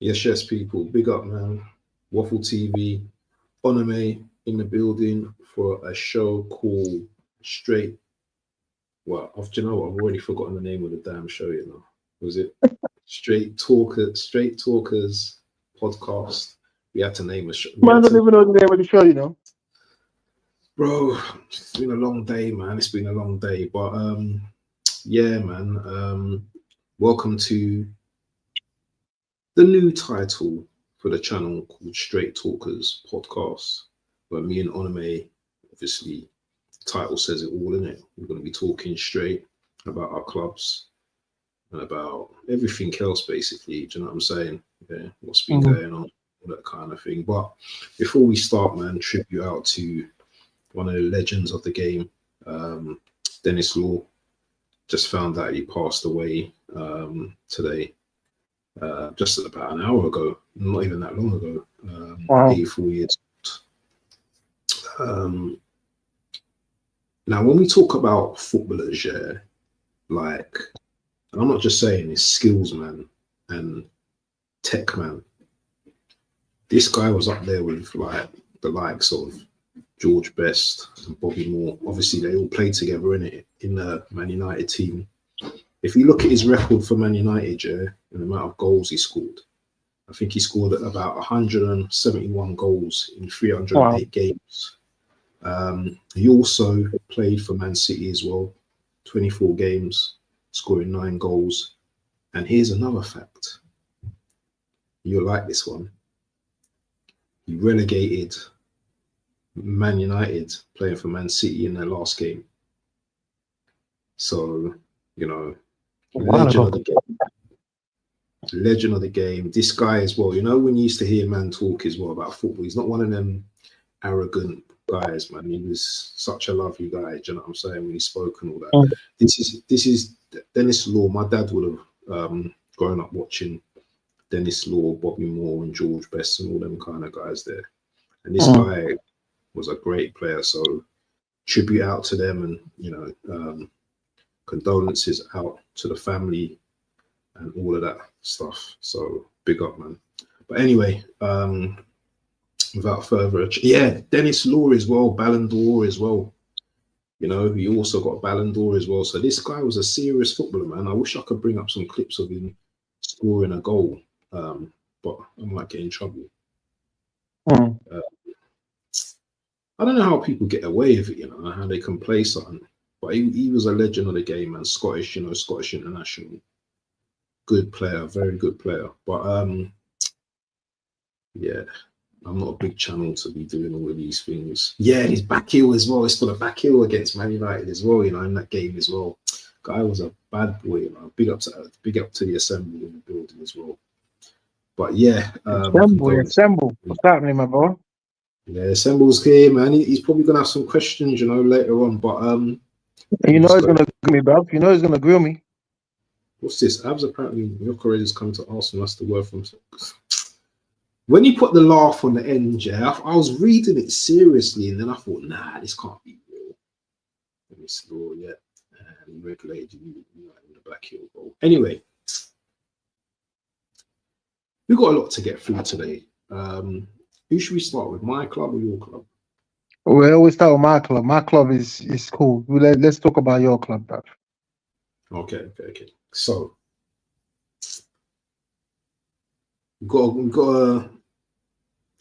Yes, people. Big up, man. Waffle TV, Onome in the building for a show called Straight. Well, do you know what? I've already forgotten the name of the damn show, Was it Straight Talkers podcast? We had to name a show. Man, I don't even know the name of the show, Bro, it's been a long day, man. It's been a long day. But yeah, man. Welcome to the new title for the channel called Straight Talkers Podcast, where me and Onome, obviously, the title says it all, innit? We're going to be talking straight about our clubs and about everything else, basically. Do you know what I'm saying? Yeah, what's been going on, all that kind of thing. But before we start, man, tribute out to one of the legends of the game, Dennis Law. Just found that he passed away today. Just about an hour ago, not even that long ago, Wow. 84 years old. Now, when we talk about footballers, yeah, like, and I'm not just saying it's skills, man, and tech, man. This guy was up there with like the likes of George Best and Bobby Moore. Obviously, they all played together in the Man United team. If you look at his record for Man United, yeah, and the amount of goals he scored, I think he scored about 171 goals in 308 games. He also played for Man City as well, 24 games, scoring 9 goals. And here's another fact. You'll like this one. He relegated Man United playing for Man City in their last game. So, legend of the game. Legend of the game. This guy as well. When you used to hear man talk as well about football, he's not one of them arrogant guys, man. He was such a lovely guy. Do you know what I'm saying? When he spoke and all that. This is Dennis Law. My dad would have grown up watching Dennis Law, Bobby Moore, and George Best, and all them kind of guys there. And this guy was a great player. So tribute out to them, and condolences out to the family and all of that stuff. So big up, man. But anyway, without further ado, yeah, Dennis Law as well, Ballon d'Or as well. He also got Ballon d'Or as well. So this guy was a serious footballer, man. I wish I could bring up some clips of him scoring a goal, but I might get in trouble. I don't know how people get away with it, how they can play something. But he was a legend of the game, man. Scottish, Scottish international. Good player, very good player. But yeah, I'm not a big channel to be doing all of these things. Yeah, his back heel as well. He's got a back heel against Man United as well, in that game as well. Guy was a bad boy, Big up to the assembly in the building as well. But yeah, Assemble. What's happening, my boy? Yeah, Assemble's here, man. He's probably gonna have some questions, later on. But he's gonna grill me, bro. He's gonna grill me. What's this? Abz apparently Yokore's is coming to Arsenal. That's the word from. When you put the laugh on the end, yeah, I was reading it seriously, and then I thought, nah, this can't be real. Let me slow, yeah, and regulated you in the back heel goal. Anyway, we've got a lot to get through today. Who should we start with? My club or your club? We always start with my club. My club is cool. Let's talk about your club, bro. Okay. So we got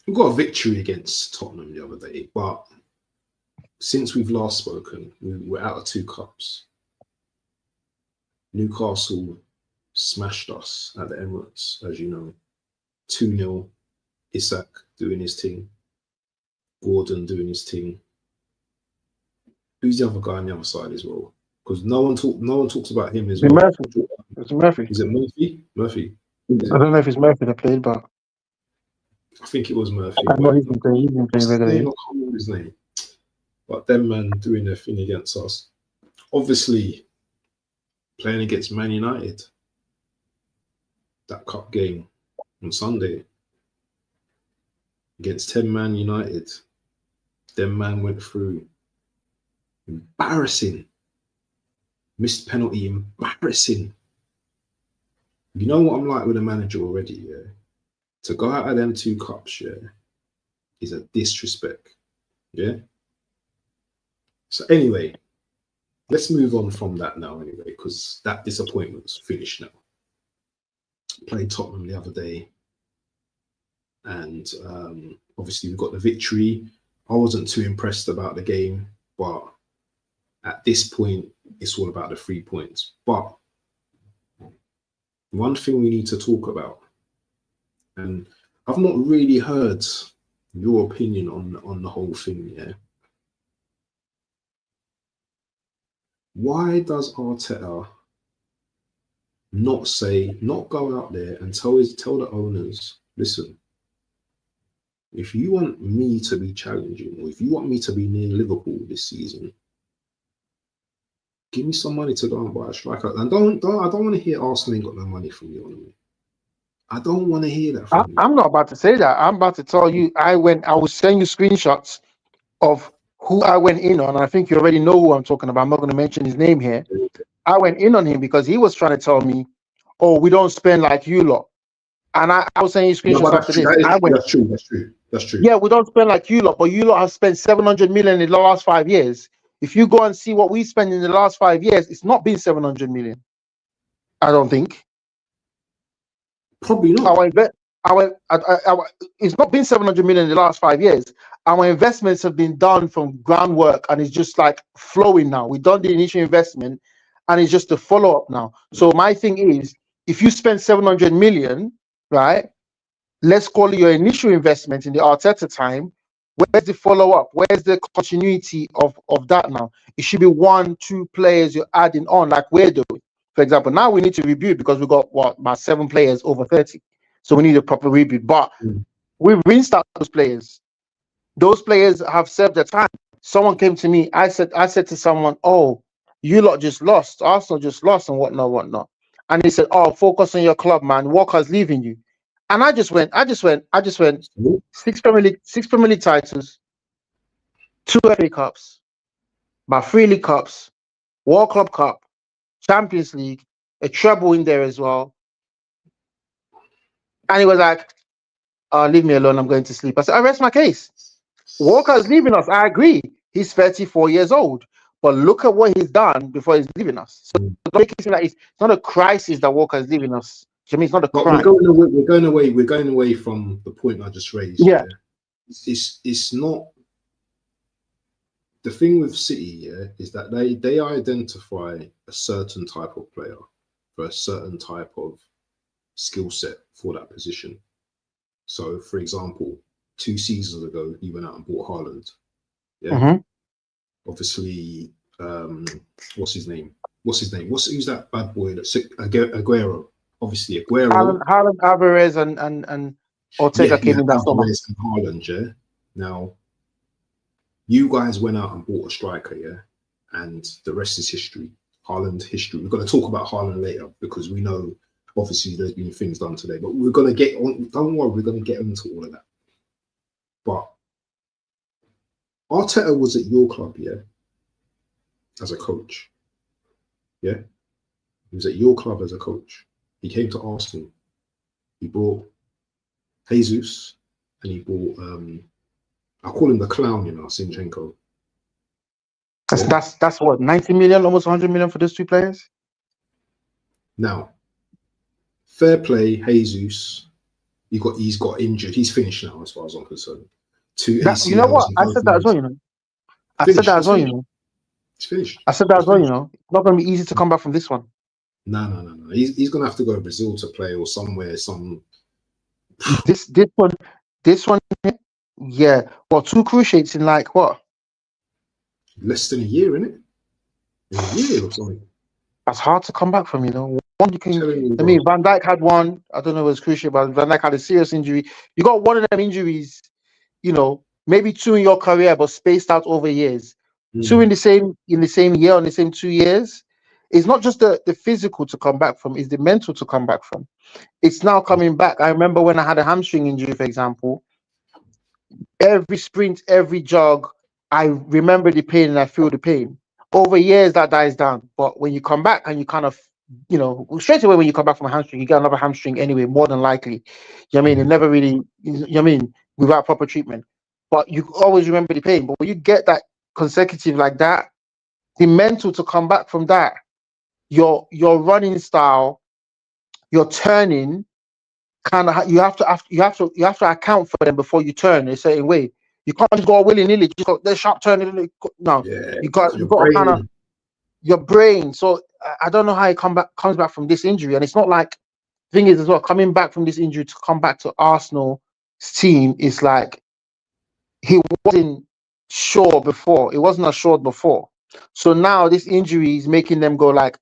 a victory against Tottenham the other day, but since we've last spoken, we're out of 2 cups. Newcastle smashed us at the Emirates, as you know. 2-0. Isak doing his thing. Gordon doing his thing. Who's the other guy on the other side as well? Because no one talks about him as well. Murphy. It's Murphy. Is it Murphy? Murphy. I don't know if it's Murphy that played, but I think it was Murphy. I know he's been playing regularly. I can't remember his name. But them man doing their thing against us. Obviously, playing against Man United. That cup game on Sunday against 10 Man United. Them man went through. Embarrassing. Missed penalty, embarrassing. You know what I'm like with a manager already, yeah? To go out of them 2 cups, yeah, is a disrespect. Yeah. So anyway, let's move on from that now anyway, because that disappointment's finished now. Played Tottenham the other day, and obviously we got the victory. I wasn't too impressed about the game, but at this point, it's all about the 3 points. But one thing we need to talk about, and I've not really heard your opinion on the whole thing, yeah. Why does Arteta not go out there and tell the owners, listen, if you want me to be challenging, or if you want me to be near Liverpool this season, give me some money to go and buy a striker. And I don't want to hear Arsenal ain't got no money from you, Onome. I don't want to hear that from you. I'm not about to say that. I'm about to tell you, I was sending you screenshots of who I went in on. I think you already know who I'm talking about. I'm not going to mention his name here. I went in on him because he was trying to tell me, oh, we don't spend like you lot. And I was sending you screenshots after this. That's true. Yeah, we don't spend like you lot, but you lot have spent 700 million in the last 5 years. If you go and see what we spend in the last 5 years, it's not been 700 million. I don't think. Probably not. It's not been 700 million in the last 5 years. Our investments have been done from groundwork, and it's just like flowing now. We've done the initial investment, and it's just a follow-up now. So my thing is, if you spend 700 million, right, let's call it your initial investment in the Arteta time, where's the follow-up? Where's the continuity of that now? It should be 1, 2 players you're adding on, like we're doing. For example, now we need to review because we got about 7 players over 30. So we need a proper reboot. But we've restart those players. Those players have served their time. Someone came to me. I said to someone, "Oh, you lot just lost. Arsenal just lost, and whatnot." And he said, "Oh, focus on your club, man. Walker's leaving you." And I just went. 6 Premier League titles, 2 FA Cups, about 3 League Cups, World Club Cup, Champions League, a treble in there as well. And he was like, leave me alone, I'm going to sleep. I said, I rest my case. Walker's leaving us. I agree. He's 34 years old. But look at what he's done before he's leaving us. So don't make it seem like it's not a crisis that Walker is leaving us. I mean, it's not a crime. We're going away from the point I just raised. Yeah. It's not. The thing with City, yeah, is that they identify a certain type of player for a certain type of skill set for that position. So, for example, 2 seasons ago, he went out and bought Haaland. Yeah. Obviously, what's his name? Who's that bad boy? That's Aguero. Obviously, Aguero. Haaland, Alvarez, and Ortega came in that summer. And Haaland, yeah. Now, you guys went out and bought a striker, yeah, and the rest is history. Haaland history. We're going to talk about Haaland later because we know, obviously, there's been things done today, but we're going to get on. Don't worry, we're going to get into all of that. But Arteta was at your club, yeah, as a coach. Yeah, he was at your club as a coach. He came to Arsenal. He brought Jesus, and he brought I call him the clown, you know, Zinchenko. That's what, 90 million, almost 100 million for those 2 players. Now, fair play, Jesus. He's got injured. He's finished now, as far as I'm concerned. 2 ACLs. You know what? I said that as well, you know. I said that as well, you know. It's finished. I said that as well, you know. It's not going to be easy to come back from this one. No. He's going to have to go to Brazil to play or somewhere. This one. Yeah. Well, 2 cruciates in like what? Less than a year, innit? A year or something. That's hard to come back from, you know. One you can. I mean, Van Dijk had one. I don't know if it was cruciate, but Van Dijk had a serious injury. You got one of them injuries, you know, maybe 2 in your career, but spaced out over years. 2 in the same year, in the same 2 years. It's not just the physical to come back from; it's the mental to come back from. It's now coming back. I remember when I had a hamstring injury, for example. Every sprint, every jog, I remember the pain and I feel the pain. Over years, that dies down. But when you come back and you kind of straight away when you come back from a hamstring, you get another hamstring anyway, more than likely. You know what I mean? It never really, you know what I mean, without proper treatment. But you always remember the pain. But when you get that consecutive like that, the mental to come back from that, your running style, your turning, kind of you have to account for them before you turn in a certain way. You can't just go willy-nilly, just go the sharp turn. No, you got to kind of your brain. So I don't know how it comes back from this injury, and it's not like thing is as well coming back from this injury to come back to Arsenal's team is like he wasn't sure before. It wasn't assured before. So now this injury is making them go like,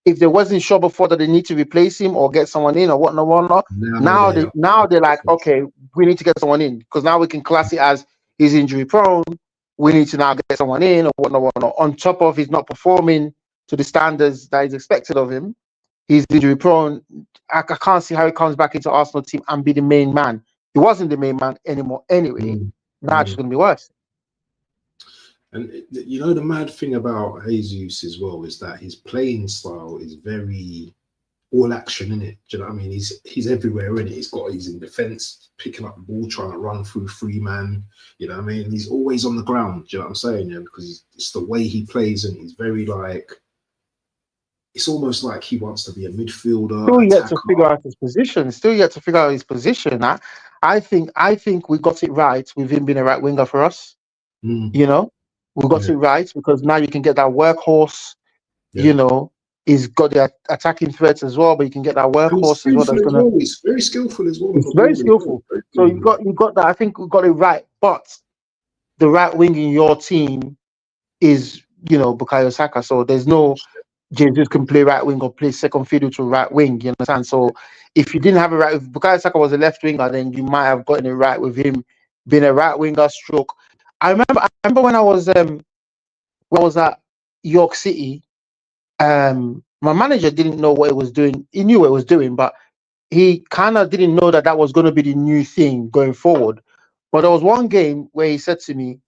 if they wasn't sure before that they need to replace him or get someone in or whatnot, now they're like, okay, we need to get someone in because now we can class it as he's injury prone. We need to now get someone in or whatnot. On top of he's not performing to the standards that is expected of him, he's injury prone. I can't see how he comes back into Arsenal team and be the main man. He wasn't the main man anymore anyway. Now it's going to be worse. And the mad thing about Jesus as well is that his playing style is very all action in it. Do you know what I mean? He's everywhere in it. He's in defense, picking up the ball, trying to run through 3-man. You know what I mean? He's always on the ground. Do you know what I'm saying? Yeah, because it's the way he plays, and he's very like. It's almost like he wants to be a midfielder. Still yet to figure out his position. I think we got it right with him being a right winger for us. We got it right because now you can get that workhorse. He's got the attacking threats as well, but you can get that workhorse as well. That's gonna. He's very skillful as well. It's very skillful. So you got that. I think we got it right. But the right wing in your team is Bukayo Saka. So there's no Jesus can play right wing or play second fiddle to right wing. You understand? So if you didn't have if Bukayo Saka was a left winger, then you might have gotten it right with him being a right winger stroke. I remember when I was at York City, my manager didn't know what it was doing. He knew what it was doing, but he kind of didn't know that was going to be the new thing going forward. But there was one game where he said to me,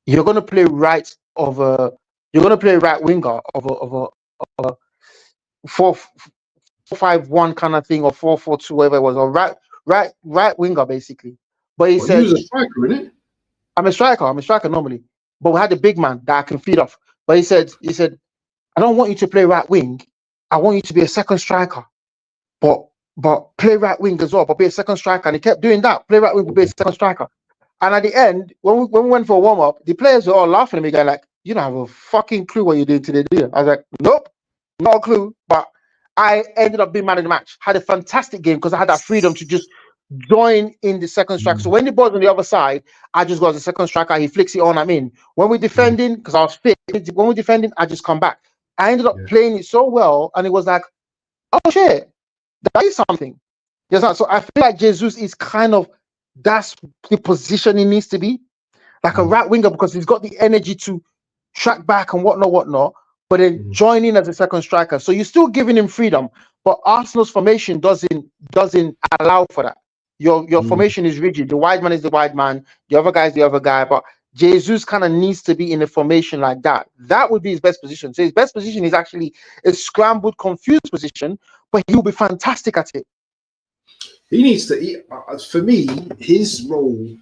"You're going to play right winger of a 4-5-1 kind of thing, or 4-4-2, whatever it was, or right winger basically." But he said, "He was a striker, isn't it?" I'm a striker normally, but we had a big man that I can feed off. But he said, I don't want you to play right wing. I want you to be a second striker, but play right wing as well, but be a second striker. And he kept doing that. Play right wing, but be a second striker. And at the end, when we went for a warm up, the players were all laughing at me, going like, "You don't have a fucking clue what you're doing today, do you?" I was like, "Nope, not a clue." But I ended up being man of the match. Had a fantastic game because I had that freedom to just join in the second striker. So when the ball's on the other side, I just go as a second striker. He flicks it on, I'm in. When we're defending, because I was fit, when we're defending, I just come back. I ended up playing it so well, and it was like, oh shit, that is something. So I feel like Jesus is kind of, that's the position he needs to be, like a right winger, because he's got the energy to track back and whatnot, but then join in as a second striker. So you're still giving him freedom, but Arsenal's formation doesn't allow for that. Your formation is rigid. The wide man is the wide man. The other guy is the other guy. But Jesus kind of needs to be in a formation like that. That would be his best position. So his best position is actually a scrambled, confused position, but he will be fantastic at it. He needs to. For me, his role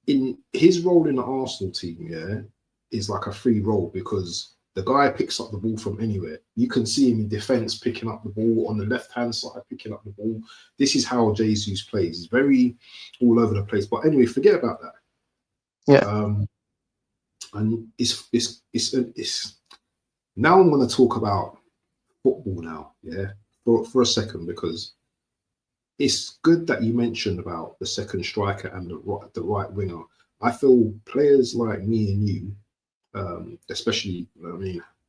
in the Arsenal team, is like a free role, because the guy picks up the ball from anywhere. You can see him in defense picking up the ball, on the left-hand side picking up the ball. This is how Jesus plays. He's very all over the place. But anyway, forget about that. Yeah. And it's now I'm going to talk about football now, for a second, because it's good that you mentioned about the second striker and the right winger. I feel players like me and you, especially,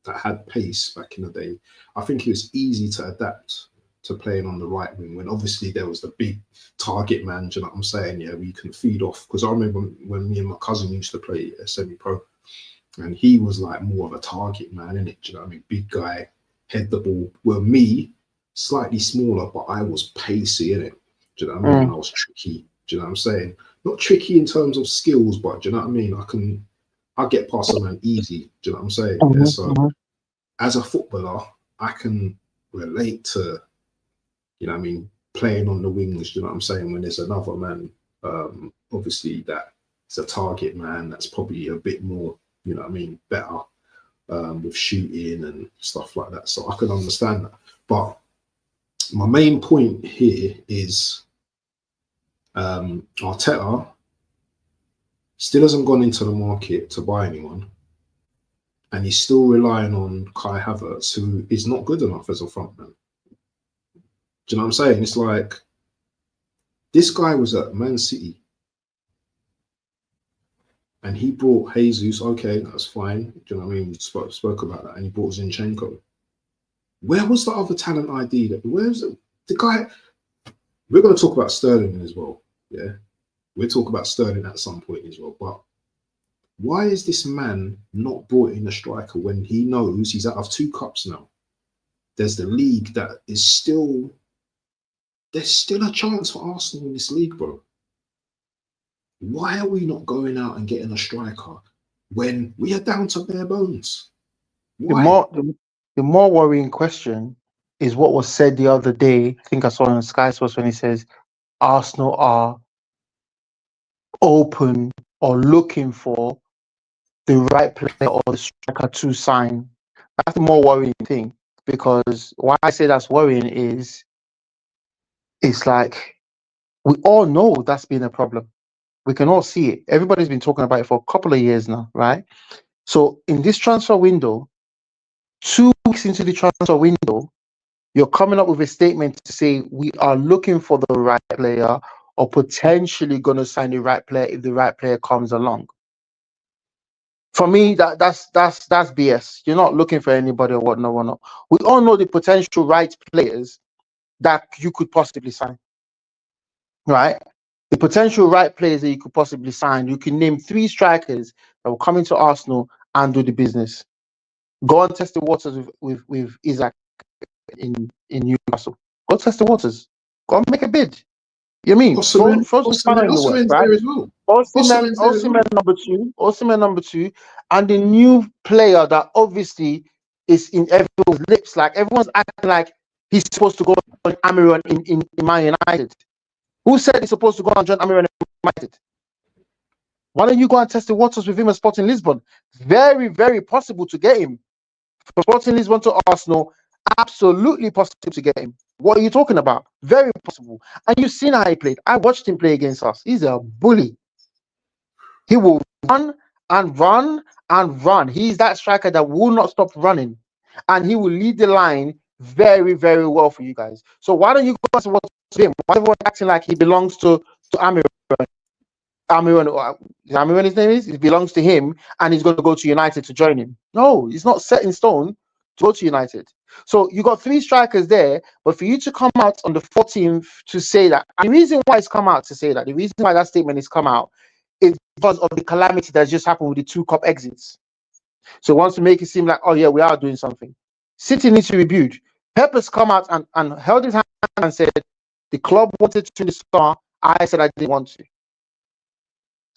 that had pace back in the day, I think it was easy to adapt to playing on the right wing, when obviously there was the big target man, do you know what I'm saying? Yeah, where you can feed off. Because I remember when me and my cousin used to play semi-pro, and he was like more of a target man, innit? Do you know what I mean? Big guy, head the ball. Well, me, slightly smaller, but I was pacey, innit? Do you know what I mean? And I was tricky. Do you know what I'm saying? Not tricky in terms of skills, but do you know what I mean? I get past a man easy. Do you know what I'm saying? as a footballer, I can relate to, you know what I mean, playing on the wings, you know what I'm saying, when there's another man, obviously that is a target man that's probably a bit more, you know what I mean, better with shooting and stuff like that. So I can understand that. But my main point here is Arteta still hasn't gone into the market to buy anyone, and he's still relying on Kai Havertz, who is not good enough as a frontman. Do you know what I'm saying? It's like, this guy was at Man City and he brought Jesus. Okay, that's fine. Do you know what I mean? We spoke about that. And he brought Zinchenko. Where was the other talent ID? Where's the guy? We're going to talk about Sterling as well. Yeah, we'll talk about Sterling at some point as well. But why is this man not brought in a striker when he knows he's out of 2 cups now? There's the league that is still... There's still a chance for Arsenal in this league, bro. Why are we not going out and getting a striker when we are down to bare bones? Why? The more worrying question is what was said the other day. I think I saw on Sky Sports when he says Arsenal are open or looking for the right player or the striker to sign. That's the more worrying thing, because why I say that's worrying is it's like we all know that's been a problem. We can all see it. Everybody's been talking about it for a couple of years now, right? So in this transfer window, 2 weeks into the transfer window, you're coming up with a statement to say we are looking for the right player or potentially going to sign the right player if the right player comes along. For me, that's BS. You're not looking for anybody or whatnot. We all know the potential right players that you could possibly sign, right? The potential right players that you could possibly sign. You can name 3 strikers that will come into Arsenal and do the business. Go and test the waters with Isaac in Newcastle. Go test the waters. Go and make a bid. You mean throw some fun in the works, right? Osimhen number 2, and the new player that obviously is in everyone's lips. Like everyone's acting like he's supposed to go on Amiron in Man United. Who said he's supposed to go and join Amiron United? Why don't you go and test the waters with him at Sporting Lisbon? Very, very possible to get him. From Sporting Lisbon to Arsenal, absolutely possible to get him. What are you talking about? Very possible. And you've seen how he played. I watched him play against us. He's a bully. He will run and run and run. He's that striker that will not stop running. And he will lead the line very, very well for you guys. So why don't you go and watch him? Why is everyone acting like he belongs to Amiron? Amiron, his name is? It belongs to him, and he's going to go to United to join him. No, he's not set in stone to go to United. So you got 3 strikers there, but for you to come out on the 14th to say that, and the reason why it's come out to say that, the reason why that statement has come out is because of the calamity that's just happened with the 2 cup exits. So it wants to make it seem like, oh yeah, we are doing something. City needs to be reviewed. Pep has come out and held his hand and said, the club wanted to the star. I said I didn't want to.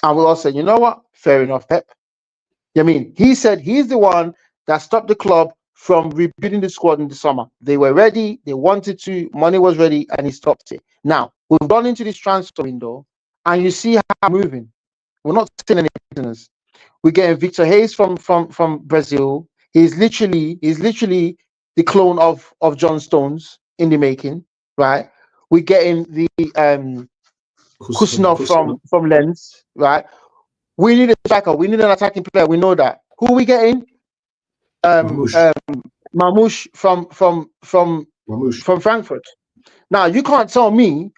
And we all said, you know what? Fair enough, Pep. I mean, he said he's the one that stopped the club from rebuilding the squad in the summer. They were ready, they wanted to, money was ready, and he stopped it. Now, we've gone into this transfer window, and you see how we're moving. We're not seeing any business. We're getting Victor Hayes from Brazil. He's literally the clone of John Stones in the making, right? We're getting the Kuznov from Lens, right? We need a striker. We need an attacking player. We know that. Who are we getting? Mamouche from Frankfurt. Now you can't tell me,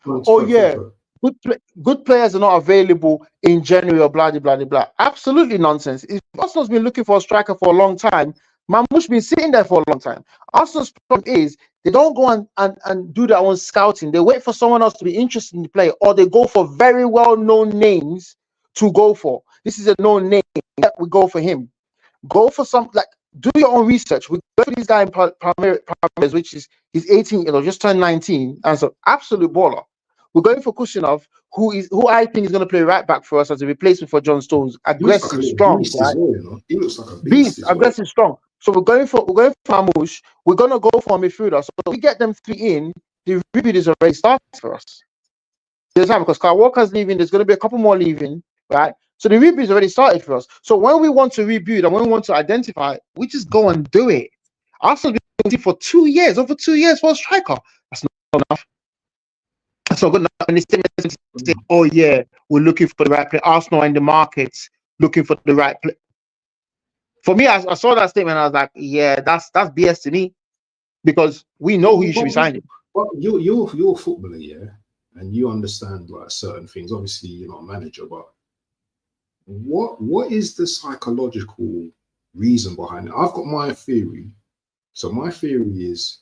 good players are not available in January or blah blah blah blah. Absolutely nonsense. If Arsenal's been looking for a striker for a long time, Mamouche been sitting there for a long time. Arsenal's problem is they don't go and do their own scouting. They wait for someone else to be interested in the player, or they go for very well-known names to go for. This is a known name. Yeah, we go for him. Go for some, like, do your own research. We go for this guy in Palmeiras, which is he's 18, just turned 19, and so absolute baller. We're going for Kuznov, who I think is going to play right back for us as a replacement for John Stones. Aggressive, strong. Right? He looks like a beast. Aggressive, strong. So we're going for Marmoush. We're gonna go for a midfielder. So we get them 3 in. The rebuild is already started for us. There's time because Kyle Walker's leaving. There's gonna be a couple more leaving, right? So the rebuild is already started for us. So when we want to rebuild and when we want to identify, we just go and do it. Arsenal been waiting for 2 years, over 2 years for a striker. That's not enough. That's not good enough. And they say, oh yeah, we're looking for the right player. Arsenal in the markets looking for the right player. For me, I saw that statement. I was like, yeah, that's BS to me, because we know who you should be signing. Well, you're a footballer, yeah, and you understand like certain things. Obviously, you're not a manager, but what is the psychological reason behind it? I've got my theory. So my theory is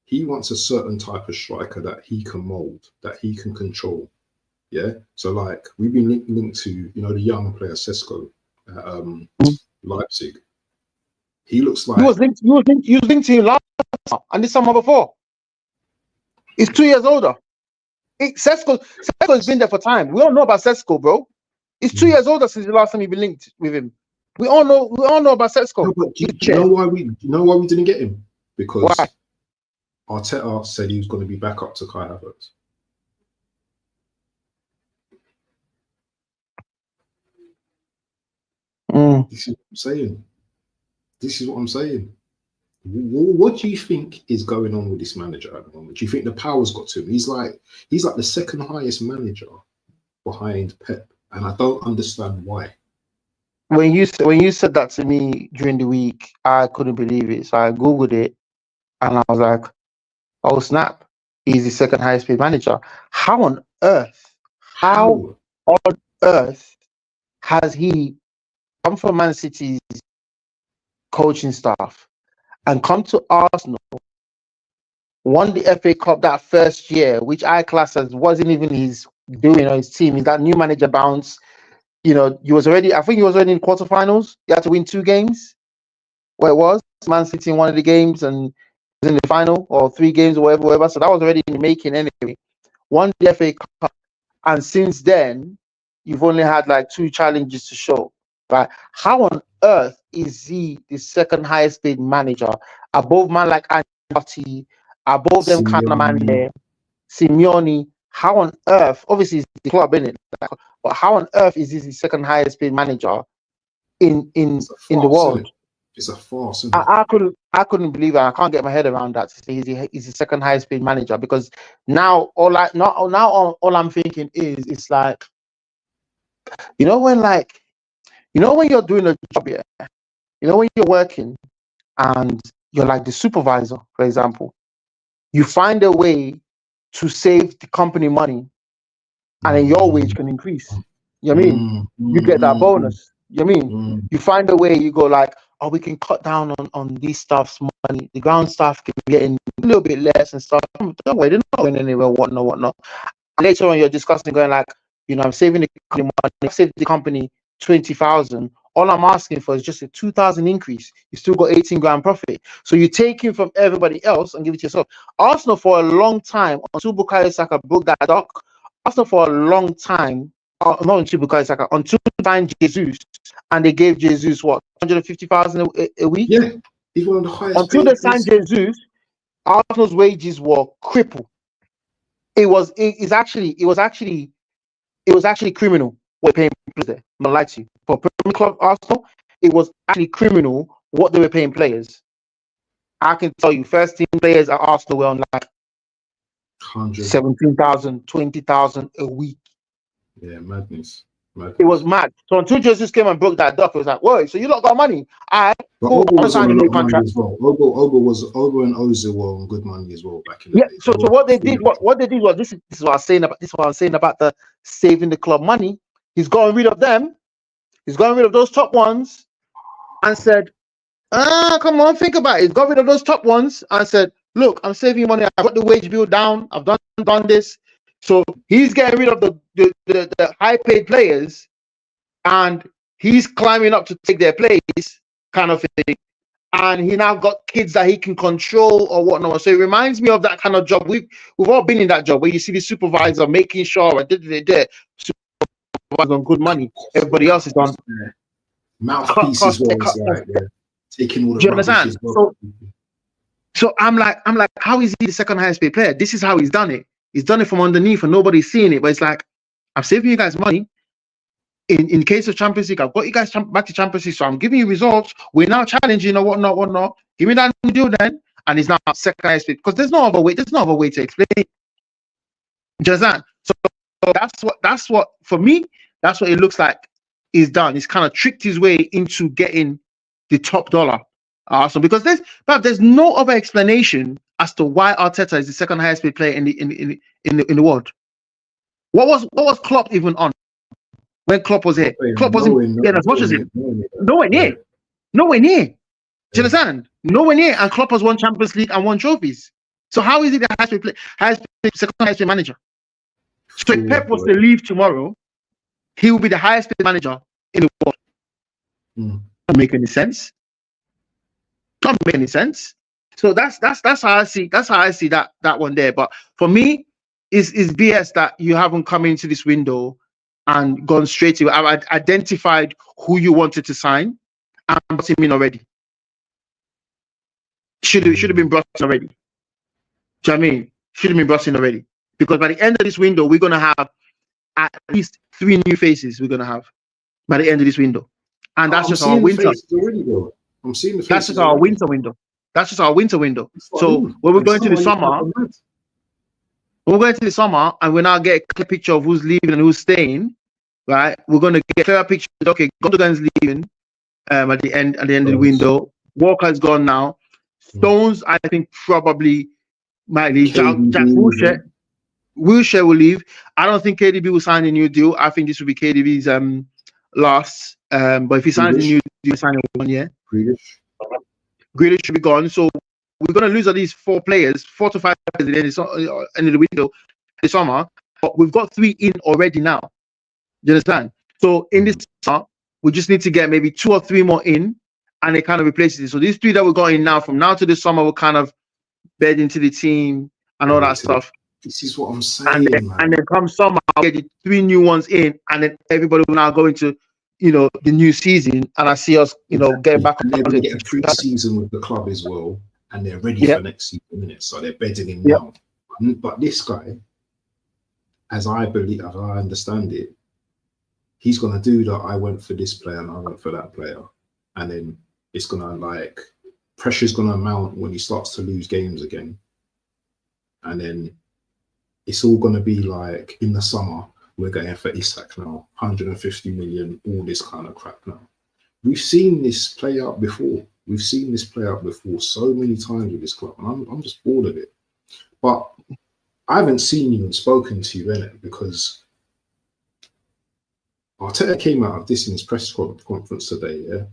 he wants a certain type of striker that he can mold, that he can control. Yeah. So like we've been linked to, the young player Sesko at Leipzig. He looks like he was linked to him last summer and this summer before. He's 2 years older. Sesko's been there for time. We all know about Sesko, bro. He's 2 years older since the last time you've been linked with him. We all know about Sesko. No, but do you know why we didn't get him? Because why? Arteta said he was going to be back up to Kai Havertz. This is what I'm saying. What do you think is going on with this manager at the moment? Do you think the power's got to him? He's like the second highest manager behind Pep, and I don't understand why. When you said that to me during the week, I couldn't believe it. So I googled it, and I was like, "Oh snap! He's the second highest paid manager. How on earth? How on earth has he come from Man City's coaching staff and come to Arsenal, won the FA Cup that first year, which I class as wasn't even his doing or his team? Is that new manager bounce? I think he was already in quarterfinals. He had to win 2 games. Where it was Man City in one of the games and was in the final, or 3 games or whatever. So that was already in the making anyway. Won the FA Cup, and since then you've only had like 2 challenges to show. Right? How on earth is he the second highest paid manager above man like Ancelotti, above them kind of man there, Simeone? How on earth? Obviously, it's the club, isn't it? But how on earth is he the second highest paid manager in the world? It's a farce. I couldn't believe it. I can't get my head around that. To say he's the second highest paid manager, because now all I'm thinking is, it's like, when you're doing a job, yeah, when you're working and you're like the supervisor, for example, you find a way to save the company money, and then your wage can increase. You know what I mean? You get that bonus. You know what I mean? You find a way, you go like, oh, we can cut down on these staff's money. The ground staff can be getting a little bit less and stuff. Don't worry, they're not going anywhere, whatnot. And later on, you're discussing, going like, I'm saving the company money. I saved the company 20,000. All I'm asking for is just a 2,000 increase. You still got 18 grand profit. So you take it from everybody else and give it to yourself. Arsenal for a long time, until Bukayo Saka broke that dock, Arsenal for a long time, not until Bukayo Saka, until they signed Jesus, and they gave Jesus what, 150,000 a week? Yeah, he's one of the highest. Until they signed Jesus, Arsenal's wages were crippled. It was actually criminal what they were paying players there. I'm not lying to you. For Premier Club Arsenal, it was actually criminal what they were paying players. I can tell you, first team players at Arsenal were on like 17,000, 20,000 a week. Yeah, madness. It was mad. So until Jesus came and broke that dock, it was like, whoa, so you lot got money. Cool. Ogo was on a lot of money as well. Ogo and Ozil were on good money as well back in the day. So what they did was this is what I was saying about the saving the club money. He's gotten rid of them. He's gotten rid of those top ones and said, come on, think about it. He's got rid of those top ones and said, look, I'm saving money. I got the wage bill down. I've done this. So he's getting rid of the high-paid players, and he's climbing up to take their place, kind of thing. And he now got kids that he can control or whatnot. So it reminds me of that kind of job. We've all been in that job where you see the supervisor making sure supervisor on good money. Everybody else is on mouthpiece as well. taking all the Do you rubbish understand? as well. So I'm like, how is he the second highest paid player? This is how he's done it. He's done it from underneath and nobody's seeing it. But it's like, I'm saving you guys money. In case of Champions League, I've got you guys back to Champions League, so I'm giving you results. We're now challenging or whatnot. Give me that new deal then, and he's now second highest paid because there's no other way to explain it. Do you understand? So that's what for me, that's what it looks like he's done. He's kind of tricked his way into getting the top dollar. Awesome, because there's no other explanation as to why Arteta is the second highest paid player in the world. What was Klopp even on when Klopp was here? Klopp wasn't getting as much as him. Nowhere near. Nowhere near. Do you understand? Nowhere near. And Klopp has won Champions League and won trophies. So how is he the second highest paid manager? So if Pep was to leave tomorrow, he will be the highest paid manager in the world. Doesn't make any sense. Doesn't make any sense. So that's how I see that one there. But for me, is BS that you haven't come into this window and gone straight to. I've identified who you wanted to sign and brought him in already. Should have been brought in already. Do you know what I mean? Should have been brought in already. Because by the end of this window, we're gonna have at least 3 new faces. We're gonna have by the end of this window, and that's just our winter. I'm seeing the faces. That's just our winter window. That's just our winter window. So when we're going to the summer, and we now get a clear picture of who's leaving and who's staying, right? We're gonna get a clearer picture. Okay, Gundogan's leaving at the end of the window. Walker's gone now. Stones, I think probably might leave. Jack Wilshere will leave. I don't think KDB will sign a new deal. I think this will be KDB's last. But if he signs a new deal, he'll sign it 1 year. Grealish should be gone. So we're going to lose at least 4 players, 4 to 5 players at the end of the window this summer. But we've got 3 in already now. Do you understand? So in this summer, we just need to get maybe 2 or 3 more in, and it kind of replaces it. So these 3 that we're going now, from now to the summer, will kind of bed into the team and all that stuff. This is what I'm saying. And then come summer, I'll get the 3 new ones in, and then everybody will now go into, the new season. And I see us, getting back. And they're going to get a pre-season with the club as well, and they're ready for next season minutes. So they're bedding in now. But this guy, as I understand it, he's going to do that. I went for this player and I went for that player, and then it's going to pressure's going to mount when he starts to lose games again, and then it's all going to be like in the summer, we're going for Isak now, 150 million, all this kind of crap now. We've seen this play out before. We've seen this play out before so many times with this club, and I'm just bored of it. But I haven't seen you and spoken to you in it, because Arteta came out of this in his press conference today,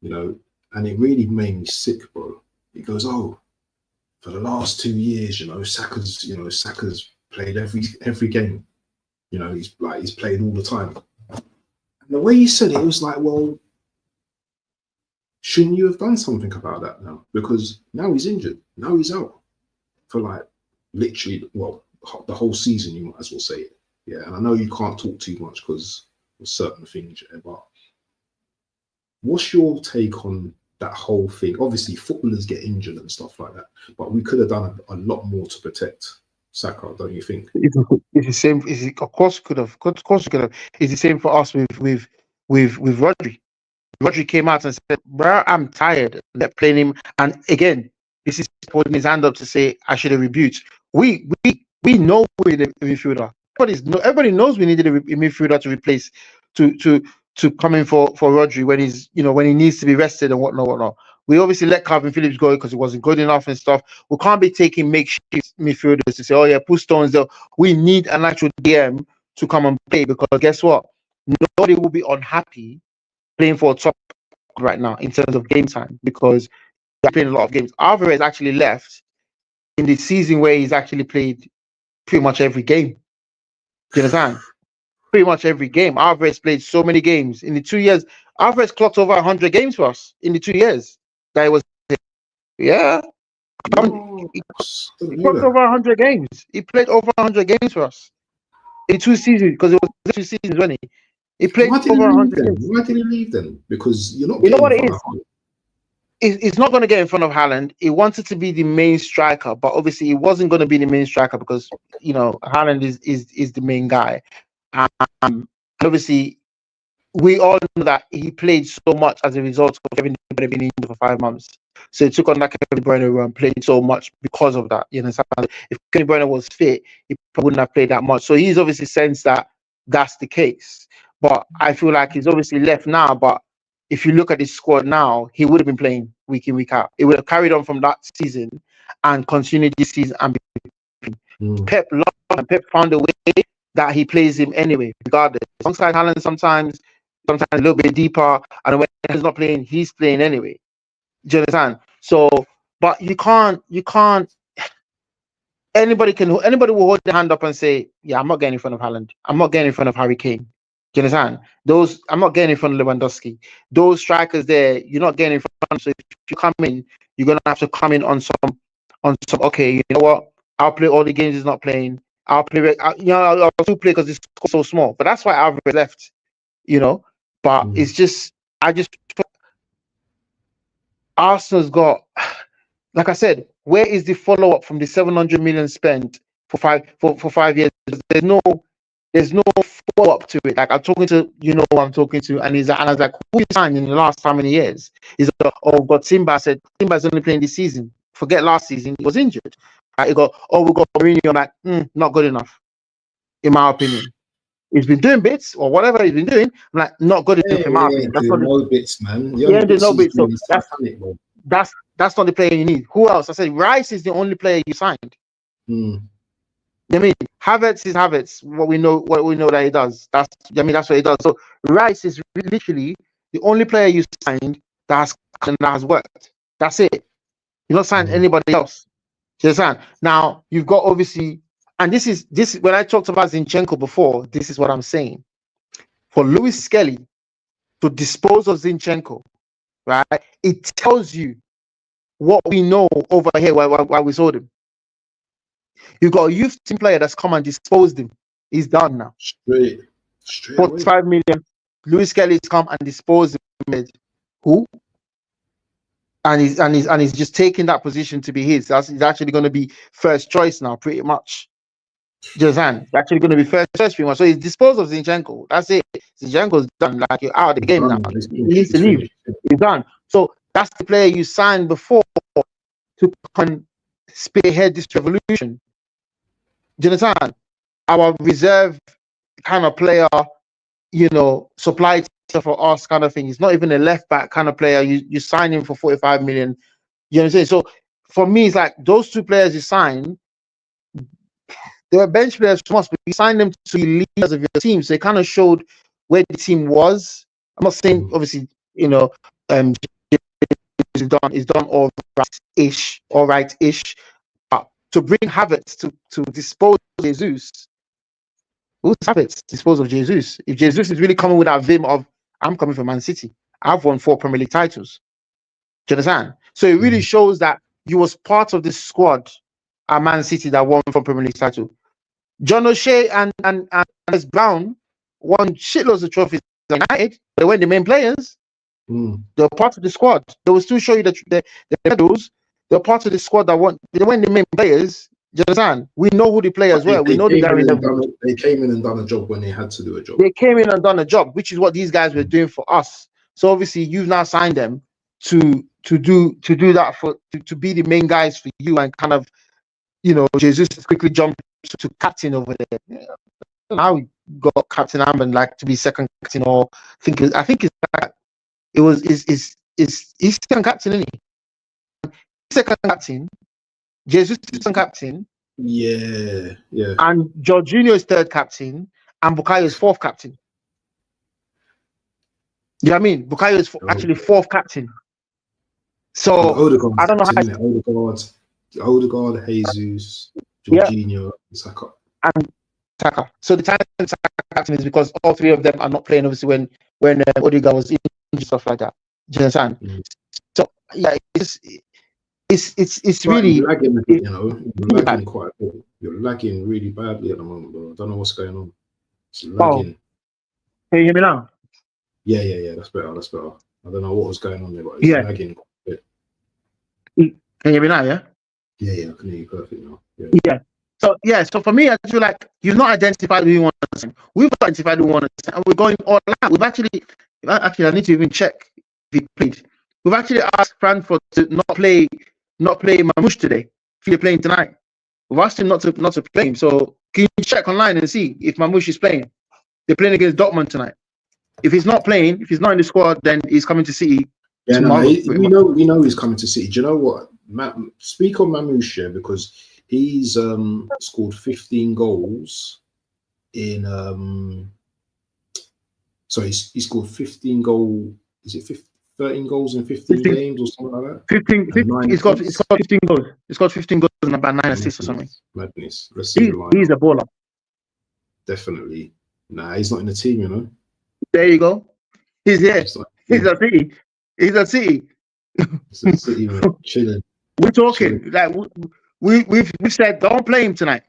and it really made me sick, bro. He goes, for the last 2 years, Saka's played every game. He's played all the time. And the way he said it, it was like, well, shouldn't you have done something about that now? Because now he's injured. Now he's out for literally, the whole season, you might as well say it. Yeah, and I know you can't talk too much because of certain things, but what's your take on that whole thing? Obviously, footballers get injured and stuff like that, but we could have done a lot more to protect Saka, don't you think? It's the same. Of course, could have. Of course, could have. It's the same for us with Rodri. Rodri came out and said, "Bro, I'm tired." They're playing him, and again, this is putting his hand up to say, "I should have rebuked." We know we need a midfielder. Everybody knows we needed a midfielder to replace to come in for Rodri when he's when he needs to be rested and whatnot. We obviously let Calvin Phillips go because he wasn't good enough and stuff. We can't be taking makeshift midfielders to say, "Oh yeah, put Stones there." We need an actual DM to come and play, because guess what? Nobody will be unhappy playing for a top right now in terms of game time, because they're playing a lot of games. Alvarez actually left in the season where he's actually played pretty much every game. Do you understand? Pretty much every game. Alvarez played so many games in the 2 years. Alvarez clocked over 100 games for us in the 2 years that he was here. Yeah. He clocked over 100 games. He played over 100 games for us in 2 seasons, because it was 2 seasons, wasn't he? He played over 100 games. Why did he leave then? Because you're not. You know what it is? It's not going to get in front of Haaland. He wanted to be the main striker, but obviously he wasn't going to be the main striker because Haaland is the main guy. Obviously, we all know that he played so much as a result of Kevin De Bruyne being injured for 5 months. So he took on that Kevin De Bruyne run, played so much because of that. If Kevin De Bruyne was fit, he probably wouldn't have played that much. So he's obviously sensed that that's the case. But I feel like he's obviously left now. But if you look at his squad now, he would have been playing week in, week out. It would have carried on from that season and continued this season. And Pep found a way that he plays him anyway, regardless. Alongside Haaland, sometimes a little bit deeper, and when he's not playing, he's playing anyway. Do you understand? So, but you can't. Anybody will hold their hand up and say, "Yeah, I'm not getting in front of Haaland. I'm not getting in front of Harry Kane." Do you understand? I'm not getting in front of Lewandowski. Those strikers there, you're not getting in front. So if you come in, you're gonna have to come in on some. Okay, you know what? I'll play all the games he's not playing. I'll play. I'll still play because it's so small. But that's why Alvarez left. But it's just, Arsenal's got, like I said, where is the follow up from the 700 million spent for 5 years? There's no follow up to it. Like I'm talking to, who I'm talking to, and I was like, who you signed in the last how many years? He's like, got Timber. I said, Timber's only playing this season. Forget last season, he was injured. He got, we got Mourinho. I'm like, not good enough, in my opinion. He's been doing bits or whatever he's been doing. I'm like, not good enough in my opinion. That's no bits, man. No bits. So that's not the player you need. Who else? I said Rice is the only player you signed. I mean, Havertz is Havertz. What we know that he does. That's what he does. So Rice is literally the only player you signed that has worked. That's it. You're not signed anybody else. Do you understand? Now you've got obviously. And this is when I talked about Zinchenko before, this is what I'm saying. For Lewis Skelly to dispose of Zinchenko, right? It tells you what we know over here while we saw them. You've got a youth team player that's come and disposed him. He's done now. Straight 45 million. Lewis Skelly's come and disposed him. Who? And he's just taking that position to be his. He's actually going to be first choice now, pretty much. Jazan, it's actually going to be first choice. So he's disposed of Zinchenko. That's it. Zinchenko's done. Like, you're out of the game now. He needs to leave. He's done. So that's the player you signed before to come and spearhead this revolution. Do you understand? Our reserve kind of player, supply for us kind of thing. He's not even a left back kind of player. You sign him for 45 million. You know what I'm saying? So for me, it's like those two players you sign, they were bench players from us, but you signed them to be leaders of your team. So it kind of showed where the team was. I'm not saying, obviously, he's done all right-ish. But to bring Havertz to dispose of Jesus, who's Havertz? Dispose of Jesus. If Jesus is really coming with that vim of, I'm coming from Man City. I've won 4 Premier League titles. Do you understand? So it really shows that you was part of this squad at Man City that won from Premier League title. John O'Shea and Les Brown won shitloads of trophies at United. They weren't the main players. They were part of the squad. They will still show you the medals. They're part of the squad that won. They weren't the main players. Do you understand? We know who the players were. We know the guys. They came in and done a job when they had to do a job. They came in and done a job, which is what these guys were doing for us. So obviously, you've now signed them to do that to be the main guys for you, and kind of, Jesus quickly jumped to captain over there. Now we got Captain Amber like to be second captain, or I think he's second captain, isn't he? Second captain, Jesus is second captain. Yeah. And Jorginho is third captain, and Bukayo is fourth captain. You know what I mean? Bukayo is actually fourth captain. So I don't know how Odegaard, Jesus, Jorginho, Saka. And Saka. So the time Saka captain is because all three of them are not playing, obviously, when Odegaard was injured, stuff like that. Do you understand? So yeah, it's really lagging, you're lagging quite a bit. You're lagging really badly at the moment, bro. I don't know what's going on. It's lagging. Can you hear me now? Yeah, that's better. I don't know what was going on there, but it's lagging quite a bit. Can you hear me now? Yeah. Yeah, I can hear you perfect now. Yeah. So for me, I feel like you've not identified who you want to send. We've identified who we want to send, and we're going all out. We've actually, I need to even check if he played. We've actually asked Frankfurt to not play Mamouche today. If you're playing tonight, we've asked him not to play him. So can you check online and see if Mamouche is playing? They're playing against Dortmund tonight. If he's not playing, if he's not in the squad, then he's coming to City. Yeah, tomorrow, we know he's coming to City. Do you know what? Speak on Mamouche, because he's scored 15 goals in he scored 15 goals. Is it 13 goals in 15 games or something like that? 15 he's got 15 goals. He's got 15 goals and about 9 assists or something. Madness. Let's see he's a baller. Definitely. Nah, he's not in the team, you know. There you go. He's here. He's a City. He's a City. He's a City, man. Chilling. We're talking like we've said don't play him tonight.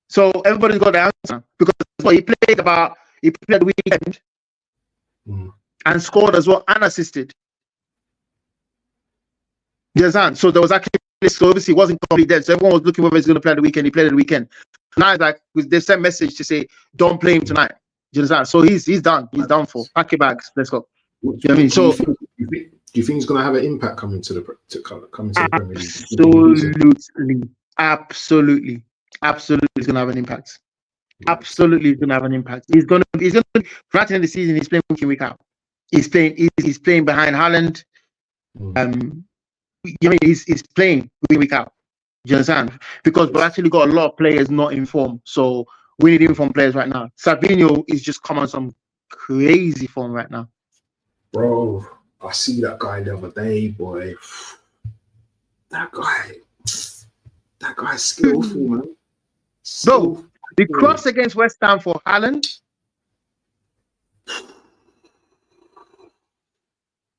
So everybody's got the answer, because he played the weekend and scored as well and assisted. So there was actually, so obviously he wasn't completely dead. So everyone was looking whether he's going to play the weekend. He played the weekend. Now it's like they sent message to say don't play him tonight. Do you understand? So he's done. He's done for. Pack your bags. Let's go. Do you think he's going to have an impact coming to the Premier League? Absolutely, he's going to have an impact. Absolutely, he's going to have an impact. He's going to right in the season. He's playing week in, week out. He's playing behind Haaland. He's playing week in, week out. Do you understand? Because we've actually got a lot of players not in form, so we need informed players right now. Savinho is just come on some crazy form right now. Bro, I see that guy the other day, boy. That guy's skillful, man. Bro, the cross against West Ham for Haaland.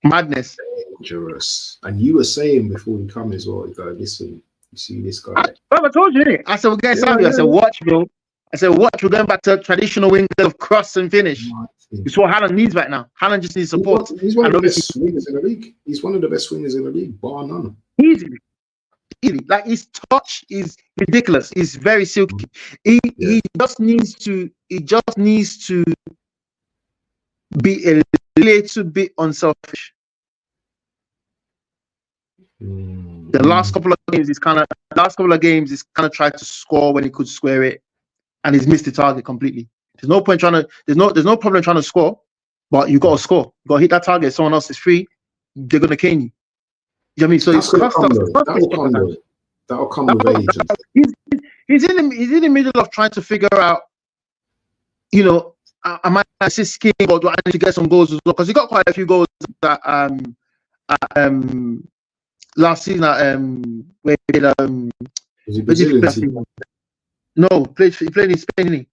Madness. Dangerous. And you were saying before you come as well, you go, listen, you see this guy. I told you, innit? I said, we're going to I said, watch, bro. I said, watch, we're going back to traditional wing of cross and finish. It's what Haaland needs right now. Haaland just needs support. He's one of the best wingers in the league. He's one of the best wingers in the league, bar none. Easily. Like, his touch is ridiculous. He's very silky. He just needs to be a little bit unselfish. The last couple of games, he's kind of tried to score when he could square it, and he's missed the target completely. There's no problem trying to score, but you got to score. You got to hit that target. Someone else is free, they're gonna cane you. You know what I mean? So that'll come with age. He's in the middle of trying to figure out, you know, am I assist scheme, or do I need to get some goals as well? Because he got quite a few goals that last season where he did was he Brazilian? No, he played in Spain, didn't he?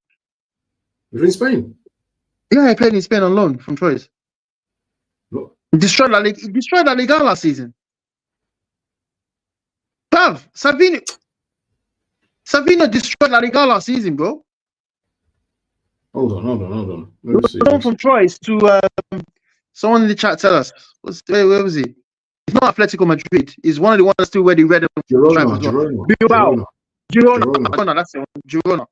He played in Spain? Yeah, he played in Spain on loan from Troyes. What? He destroyed La Liga last season. Bruv, Savinho destroyed La Liga last season, bro. Hold on. Let me see. From Troyes to someone in the chat tell us. Where was he? It's not Atletico Madrid. He's one of the ones still where the red Girona. Girona, that's it. Girona.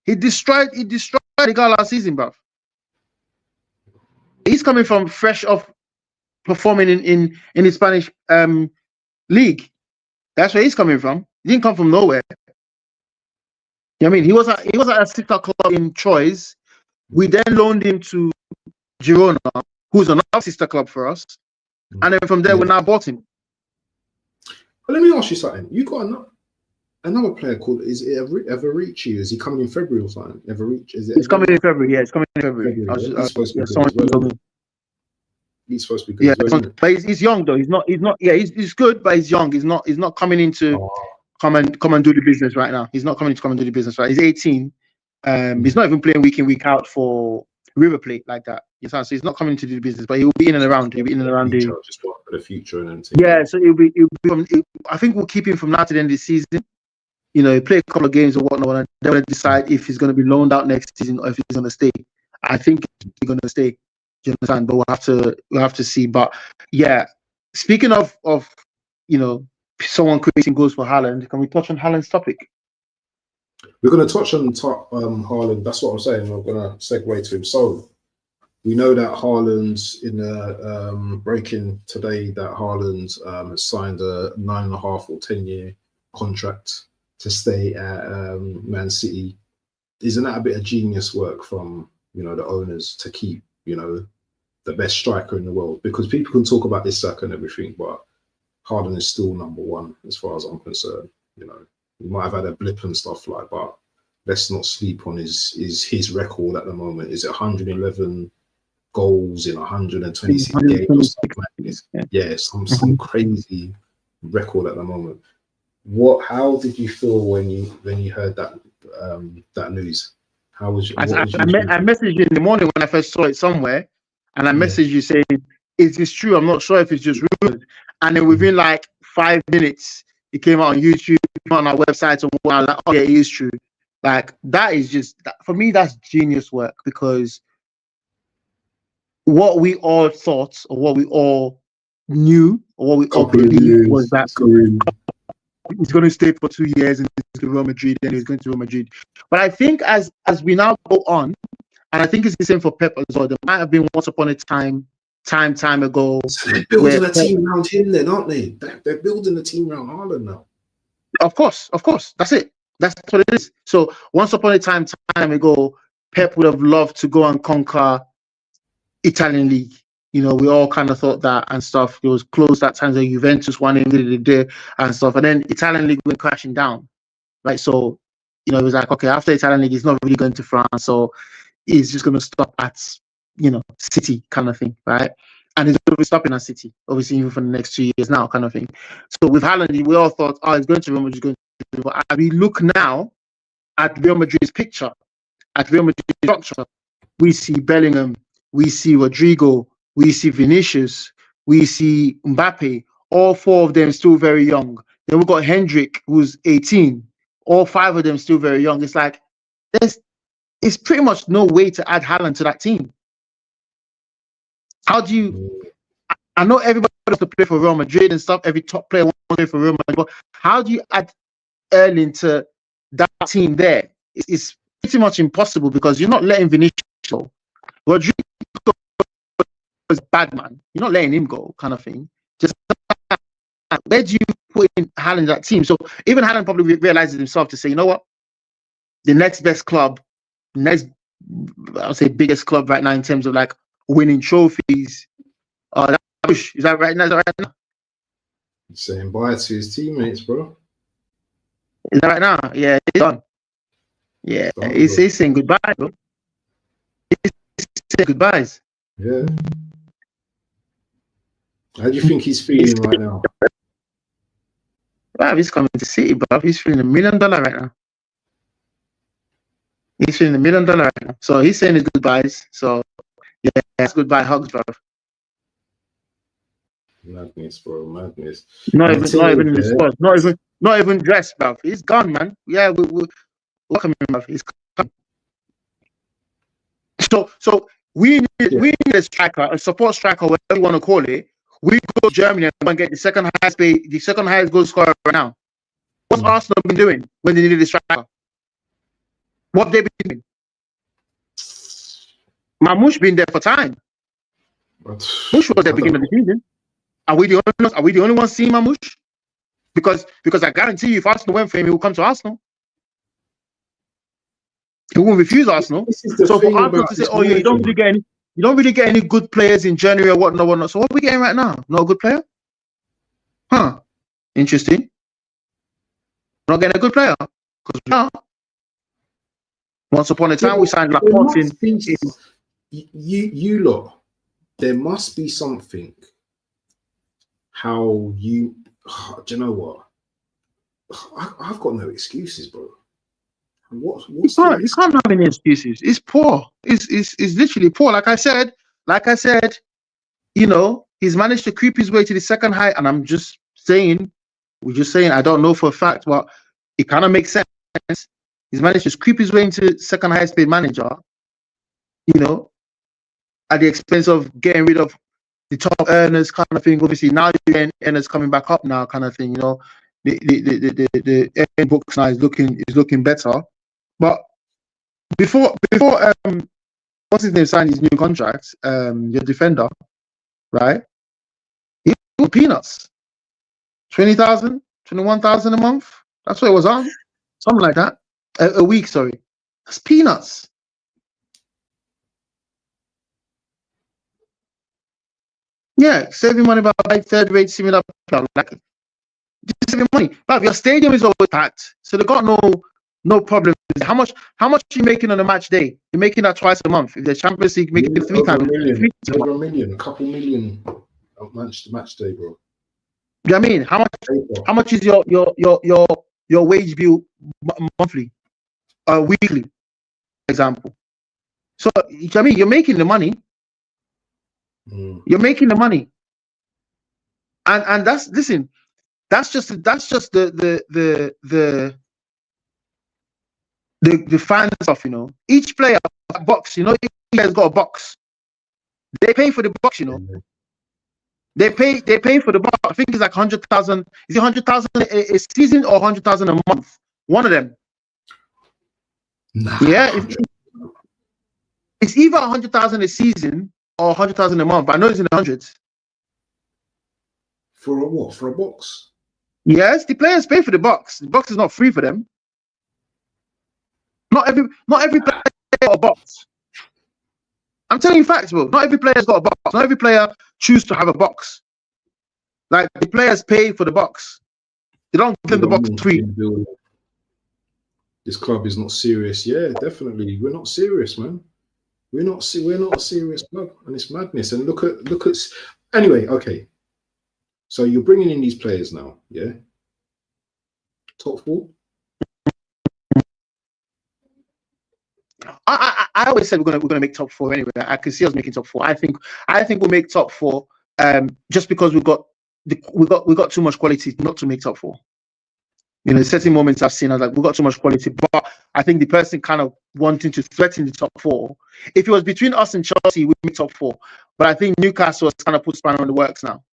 He destroyed the guy last season, bruv. He's coming from fresh off performing in the Spanish league. That's where he's coming from. He didn't come from nowhere. You know what I mean? He was at a sister club in Troyes. We then loaned him to Girona, who's another sister club for us. And then from there, we now bought him. But let me ask you something. You got another player called, is it Evericci? Is he coming in February or something? Evericci? He's coming in February. Yeah, it's coming in February. He's supposed to be good. He's supposed to be good. Yeah, but he's young though. He's not. Yeah, he's good, but he's young. He's not coming in to come and do the business right now. He's not coming to come and do the business right. He's 18. He's not even playing week in, week out for River Plate like that. So he's not coming to do the business, but he'll be in and around. He'll be in and around just for the future, and so I think we'll keep him from now to the end of the season. You know, play a couple of games or whatnot, and then we'll decide if he's going to be loaned out next season or if he's going to stay. I think he's going to stay. Do you understand? But we'll have to see. But yeah, speaking of someone creating goals for Haaland. Can we touch on Haaland's topic? We're going to touch on Haaland. That's what I'm saying. We're going to segue to him. So we know that Haaland's in the breaking today that Haaland has signed a 9.5 or 10-year contract to stay at Man City. Isn't that a bit of genius work from, you know, the owners to keep, you know, the best striker in the world? Because people can talk about this Saka and everything, but Haaland is still number one as far as I'm concerned. You know, he might have had a blip and stuff like, but let's not sleep on his record at the moment. Is it 111 goals in 126 games or something like this? Yeah, some crazy record at the moment. How did you feel when you heard that that news? How was you? I messaged you in the morning when I first saw it somewhere, and I messaged you saying, "Is this true? I'm not sure if it's just rumored." And then within like 5 minutes, it came out on YouTube, on our website, and I was like, "Oh yeah, it is true." Like that is just for me, that's genius work, because what we all thought, or what we all knew, or what we all believed was that he's going to stay for 2 years and he's going to Real Madrid, and he's going to Real Madrid. But I think as we now go on, and I think it's the same for Pep as well. There might have been once upon a time ago. So they're building a team around him then, aren't they? They're building a team around Haaland now. Of course. That's it. That's what it is. So once upon a time ago, Pep would have loved to go and conquer Italian league. You know, we all kind of thought that and stuff. It was close that time that Juventus won it and stuff. And then Italian league went crashing down. Right. So, you know, it was like, okay, after Italian league, he's not really going to France. So he's just going to stop at, you know, City kind of thing. Right. And he's going to be stopping at City, obviously, even for the next 2 years now kind of thing. So with Haaland, we all thought, oh, he's going to Real Madrid, But as we look now at Real Madrid's picture, at Real Madrid's structure, we see Bellingham, we see Rodrigo, we see Vinicius, we see Mbappe, all 4 of them still very young. Then we've got Hendrick, who's 18. All 5 of them still very young. It's like, it's pretty much no way to add Haaland to that team. How do you... I know everybody wants to play for Real Madrid and stuff. Every top player wants to play for Real Madrid. But how do you add Erling to that team there? It's pretty much impossible, because you're not letting Vinicius go. Rodrigo is bad, man. You're not letting him go, kind of thing. Just where do you put in Haaland in that team? So even Haaland probably realizes himself to say, you know what? The next best club, I would say biggest club right now in terms of like winning trophies. Is that right now? He's saying bye to his teammates, bro. Is that right now? Yeah, he's done. Yeah, he's saying goodbye, bro. He's saying goodbyes. Yeah. How do you think he's feeling right now? Wow, he's coming to City, bro. He's feeling $1 million right now. He's feeling $1 million right now. So he's saying his goodbyes. So yeah, that's goodbye hugs, bro. Madness, bro, madness. Not even in the squad. Not even dressed, bro. He's gone, man. Yeah, we welcome him, bro. He's gone. So we need a striker, a support striker, whatever you want to call it. We go to Germany and get the second highest goal scorer right now. What's Arsenal been doing when they needed a striker? What have they been doing? Mamouche been there for time. Bush was at the beginning of the season. Are we the only ones seeing Mamouche? Because I guarantee you, if Arsenal went for him, he will come to Arsenal. He won't refuse Arsenal. So for Arsenal to say, "Oh yeah, you don't really get any good players in January or whatnot." So what are we getting right now? Not a good player? Huh? Interesting. Not getting a good player because we are. Once upon a time, we signed Laporte in. You lot, there must be something. How you? Do you know what? I've got no excuses, bro. You can't have any excuses. It's poor. It's literally poor. Like I said, you know, he's managed to creep his way to the second high, and we're just saying, I don't know for a fact, but it kind of makes sense. He's managed to creep his way into second highest paid manager, you know, at the expense of getting rid of the top earners kind of thing. Obviously, now the earners coming back up now, kind of thing. You know, the earning books now is looking better. But before what's his name signed his new contract, your defender, right? He was peanuts. 20,000, 21,000 a month. That's what it was on. Something like that. A week, sorry. That's peanuts. Yeah, saving money by third rate similar. Like, just saving money. But your stadium is always packed, so they got no problem. How much are you making on a match day? You're making that twice a month. If the Champions League, make it 3 times. Over a million, a couple million match day, bro. You know what I mean? How much is your wage bill monthly, weekly, example? So you know what I mean, you're making the money. You're making the money, and that's just the fan stuff, you know. Each player box, you know, each player's got a box. They pay for the box, you know. They pay for the box. I think it's like 100,000. Is it 100,000 a season or 100,000 a month? One of them. Nah. Yeah, it's either 100,000 a season or 100,000 a month. I know it's in the hundreds. For a what? For a box? Yes, the players pay for the box. The box is not free for them. Not every player got a box. I'm telling you facts, bro. Not every player's got a box. Not every player chooses to have a box. Like, the players pay for the box. They don't give them the box free. This club is not serious. Yeah, definitely. We're not serious, man. We're not a serious club, and it's madness. And look at. Anyway, okay. So you're bringing in these players now, yeah? Top 4. I always said we're gonna make top 4 anyway. I can see us making top 4. I think we'll make top 4. Just because we got too much quality not to make top 4. You know, certain moments I've seen, I was like, we got too much quality. But I think the person kind of wanting to threaten the top 4. If it was between us and Chelsea, we make top 4. But I think Newcastle has kind of put spanner on the works now.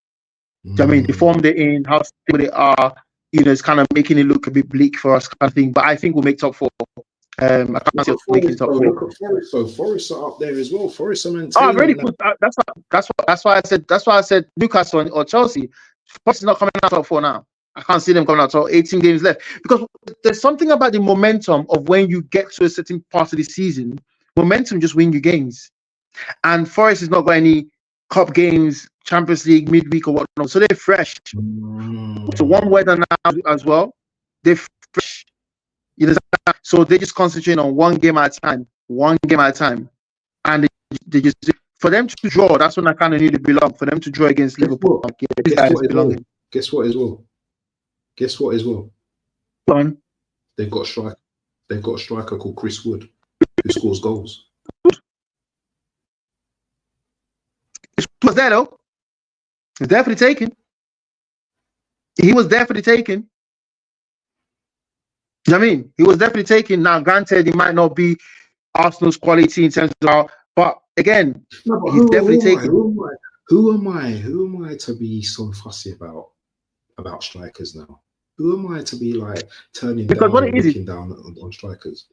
Do you know what I mean? The form they're in, how stable they are, you know, it's kind of making it look a bit bleak for us, kind of thing. But I think we'll make top 4. I can't see us making top 4. Look at Forest, so Forest are up there as well. Forest are maintaining. Oh, I've already put that's why I said Newcastle or Chelsea. Forest is not coming out top 4 now. I can't see them coming out top 18 games left, because there's something about the momentum of when you get to a certain part of the season. Momentum just win you games, and Forest has not got any cup games, Champions League midweek or whatnot, so they're fresh. So one weather now as well, they're fresh. You know, so they just concentrate on one game at a time, and they just, for them to draw. That's when I kind of really belong. For them to draw against Liverpool, Guess what as well? Go on. They've got a striker called Chris Wood, who scores goals. He was there though. He was definitely taken. He was definitely taken. You know what I mean? He was definitely taken. Now, granted, he might not be Arsenal's quality in terms of how, but again, he's definitely taken. Who am I to be so fussy about strikers now? Who am I to be like turning down and looking down on strikers?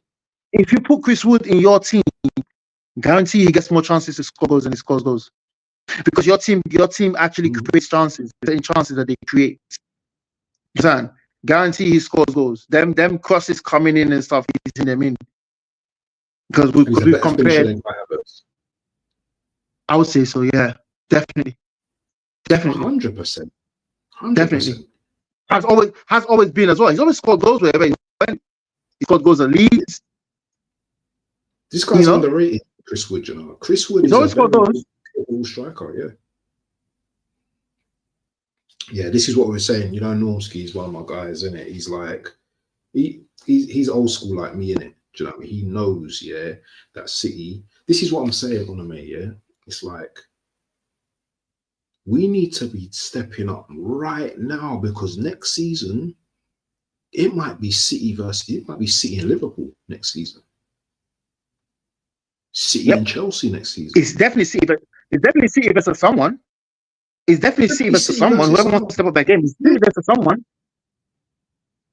If you put Chris Wood in your team, guarantee he gets more chances to score goals than he scores goals. Because your team actually creates chances, certain chances that they create. You understand? Guarantee he scores goals. Them crosses coming in and stuff, he's in them in. Because we compared. I would say so, yeah. Definitely. 100%. Definitely. Has always been as well. He's always scored goals wherever he went. He scored goals at Leeds. This guy's underrated, Chris Wood, you know. Chris Wood is always scored goals. Striker, yeah. This is what we're saying. You know, Normski is one of my guys, isn't it? He's like, he's old school like me, innit? Do you know what I mean? He knows, yeah, that City. This is what I'm saying, Onome, yeah. It's like, we need to be stepping up right now, because next season it might be City and Liverpool next season. City and Chelsea next season. It's definitely City, but it's definitely City versus someone. It's definitely City versus someone. Whoever wants to step up their game is City versus someone.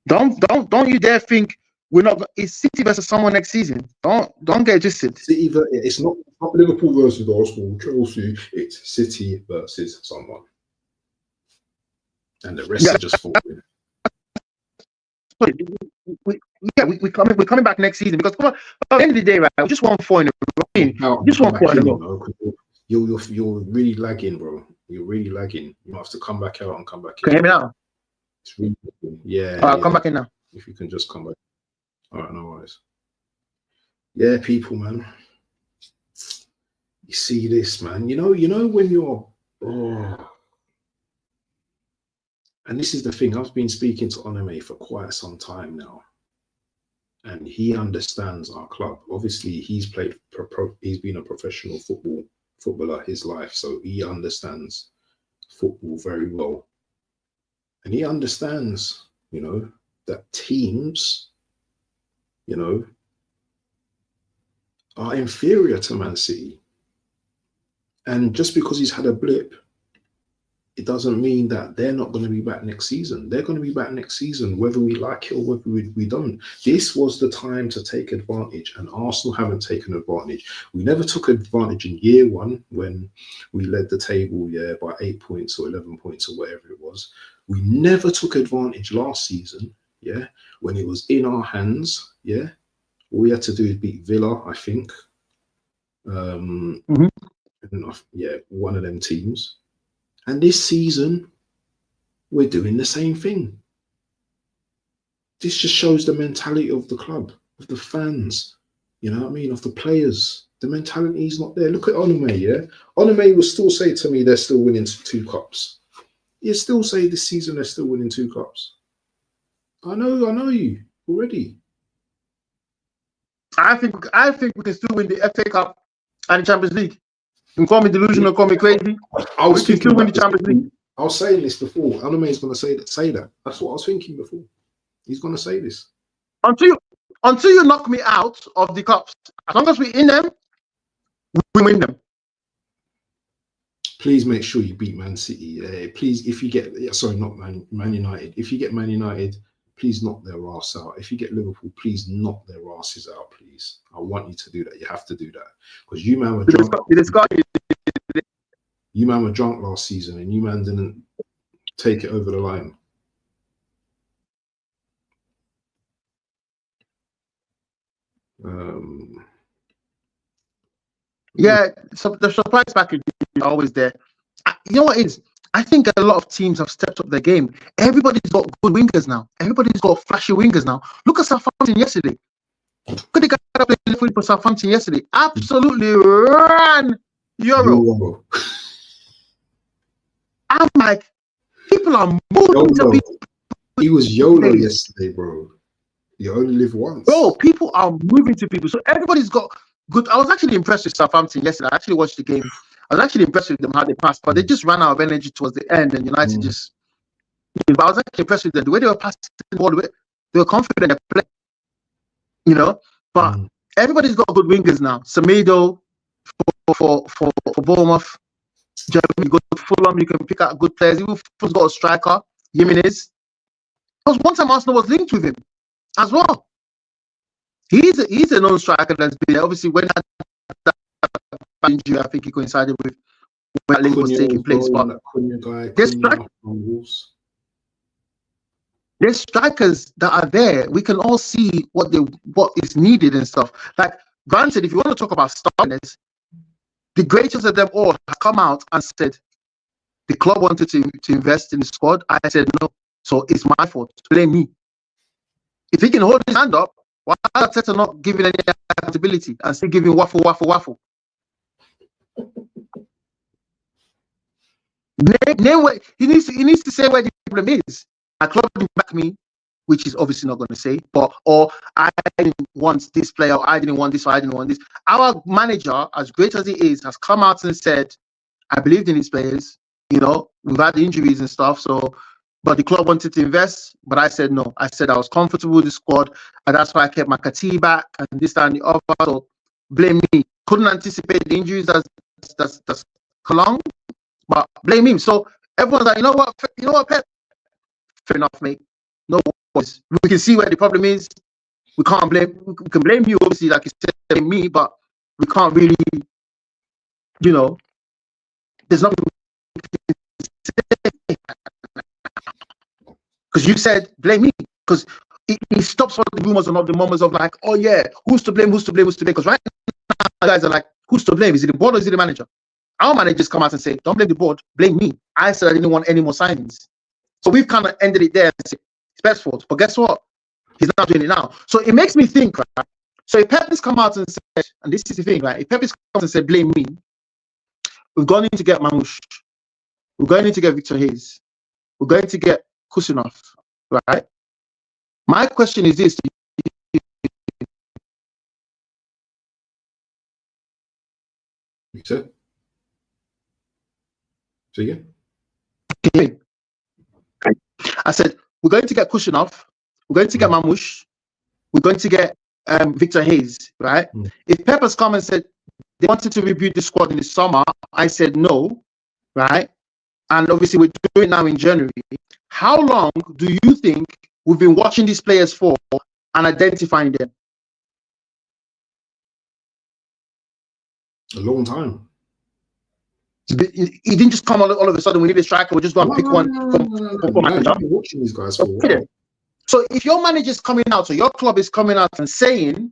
Don't you dare think we're not. It's City versus someone next season. Don't get twisted. City, it's not Liverpool versus Arsenal, Chelsea. It's City versus someone, and the rest are just falling. We're coming back next season because at the end of the day, right? We just won 4 in a row. Just 4 in a row. You're really lagging, bro. You're really lagging. You have to come back out and come back in. Can you hear me now? It's really, yeah. I'll come back in now. If you can just come back. All right, no worries. Yeah, people, man. You see this, man. You know when you're and this is the thing. I've been speaking to Onome for quite some time now, and he understands our club. Obviously, he's been a professional footballer his life, so he understands football very well, and he understands, that teams, are inferior to Man City, and just because he's had a blip, it doesn't mean that they're not going to be back next season. They're going to be back next season, whether we like it or whether we don't. This was the time to take advantage, and Arsenal haven't taken advantage. We never took advantage in year one when we led the table, by 8 points or 11 points or whatever it was. We never took advantage last season, when it was in our hands, All we had to do is beat Villa, I think. One of them teams. And this season, we're doing the same thing. This just shows the mentality of the club, of the fans, of the players. The mentality is not there. Look at Onome, Onome will still say to me they're still winning 2 cups. You still say this season they're still winning 2 cups. I know you already. I think we can still win the FA Cup and the Champions League. You can call me delusional, call me crazy. I was thinking still win the Champions League. I was saying this before. Onome is going to say that. That's what I was thinking before. He's going to say this. Until you knock me out of the cups, as long as we're in them, we win them. Please make sure you beat Man City. Please, if you get not Man United. If you get Man United, please knock their ass out. If you get Liverpool, please knock their asses out, please. I want you to do that. You have to do that. Because you man were drunk. You man were drunk last season and you man didn't take it over the line. So the surprise package is always there. You know what it is? I think a lot of teams have stepped up their game. Everybody's got good wingers now. Everybody's got flashy wingers now. Look at Southampton yesterday. Look at the guy that played for Southampton yesterday. Absolutely ran Euro. I'm like, people are moving to people. He was YOLO yesterday, bro. You only live once. Bro, people are moving to people. So everybody's got good. I was actually impressed with Southampton yesterday. I actually watched the game. I was actually impressed with them how they passed, but they just ran out of energy towards the end, and United just. But I was actually impressed with them. The way they were passing the ball, they were confident in their play. But everybody's got good wingers now. Semedo for Bournemouth. You go to Fulham, you can pick out good players. Even Fulham's got a striker, Jimenez. Because one time Arsenal was linked with him as well. He's a known striker that's been there. Obviously when that injury, I think he coincided with when that link was taking place. But there's strikers that are there. We can all see what is needed and stuff. Like, granted, if you want to talk about stars, the greatest of them all has come out and said the club wanted to invest in the squad. I said no, so it's my fault. Blame me. If he can hold his hand up, why is Arteta not giving any accountability and still giving waffle? Name where he needs to say where the problem is. My club didn't back me, which is obviously not going to say, or I didn't want this player, or I didn't want this, or I didn't want this. Our manager, as great as he is, has come out and said, I believed in his players, we've had injuries and stuff, but the club wanted to invest, but I said no. I said I was comfortable with the squad, and that's why I kept my Kati back, and this and the other, so blame me. Couldn't anticipate the injuries that's along, but blame him. So everyone's like, you know what, Pep? Fair enough, mate. No worries. We can see where the problem is. We can't blame. We can blame you, obviously, like you said, blame me, but we can't really, there's nothing because you said blame me because it stops all the rumors and all the murmurs of like, oh yeah, who's to blame? Because right now guys are like, who's to blame? Is it the board or is it the manager? Our managers come out and say, don't blame the board, blame me. I said I didn't want any more signings. So we've kind of ended it there and said, it's Pep's fault. But guess what? He's not doing it now. So it makes me think, right? So if Pep has come out and said, and this is the thing, right? If Pep has come out and said, blame me, we've gone in to get Mamouche. We're going in to get Victor Hayes. We're going to get Kusinov, right? My question is this. Say again? I said, we're going to get Kusinov. We're going to get Mamouche. We're going to get Victor Hayes, right? If Pep has come and said they wanted to rebuild the squad in the summer, I said no, right? And obviously we're doing it now in January. How long do you think we've been watching these players for and identifying them? A long time. He didn't just come all of a sudden. We need a striker. We'll just go and pick one from manager. Watching these guys for a while. So if your manager's coming out or your club is coming out and saying,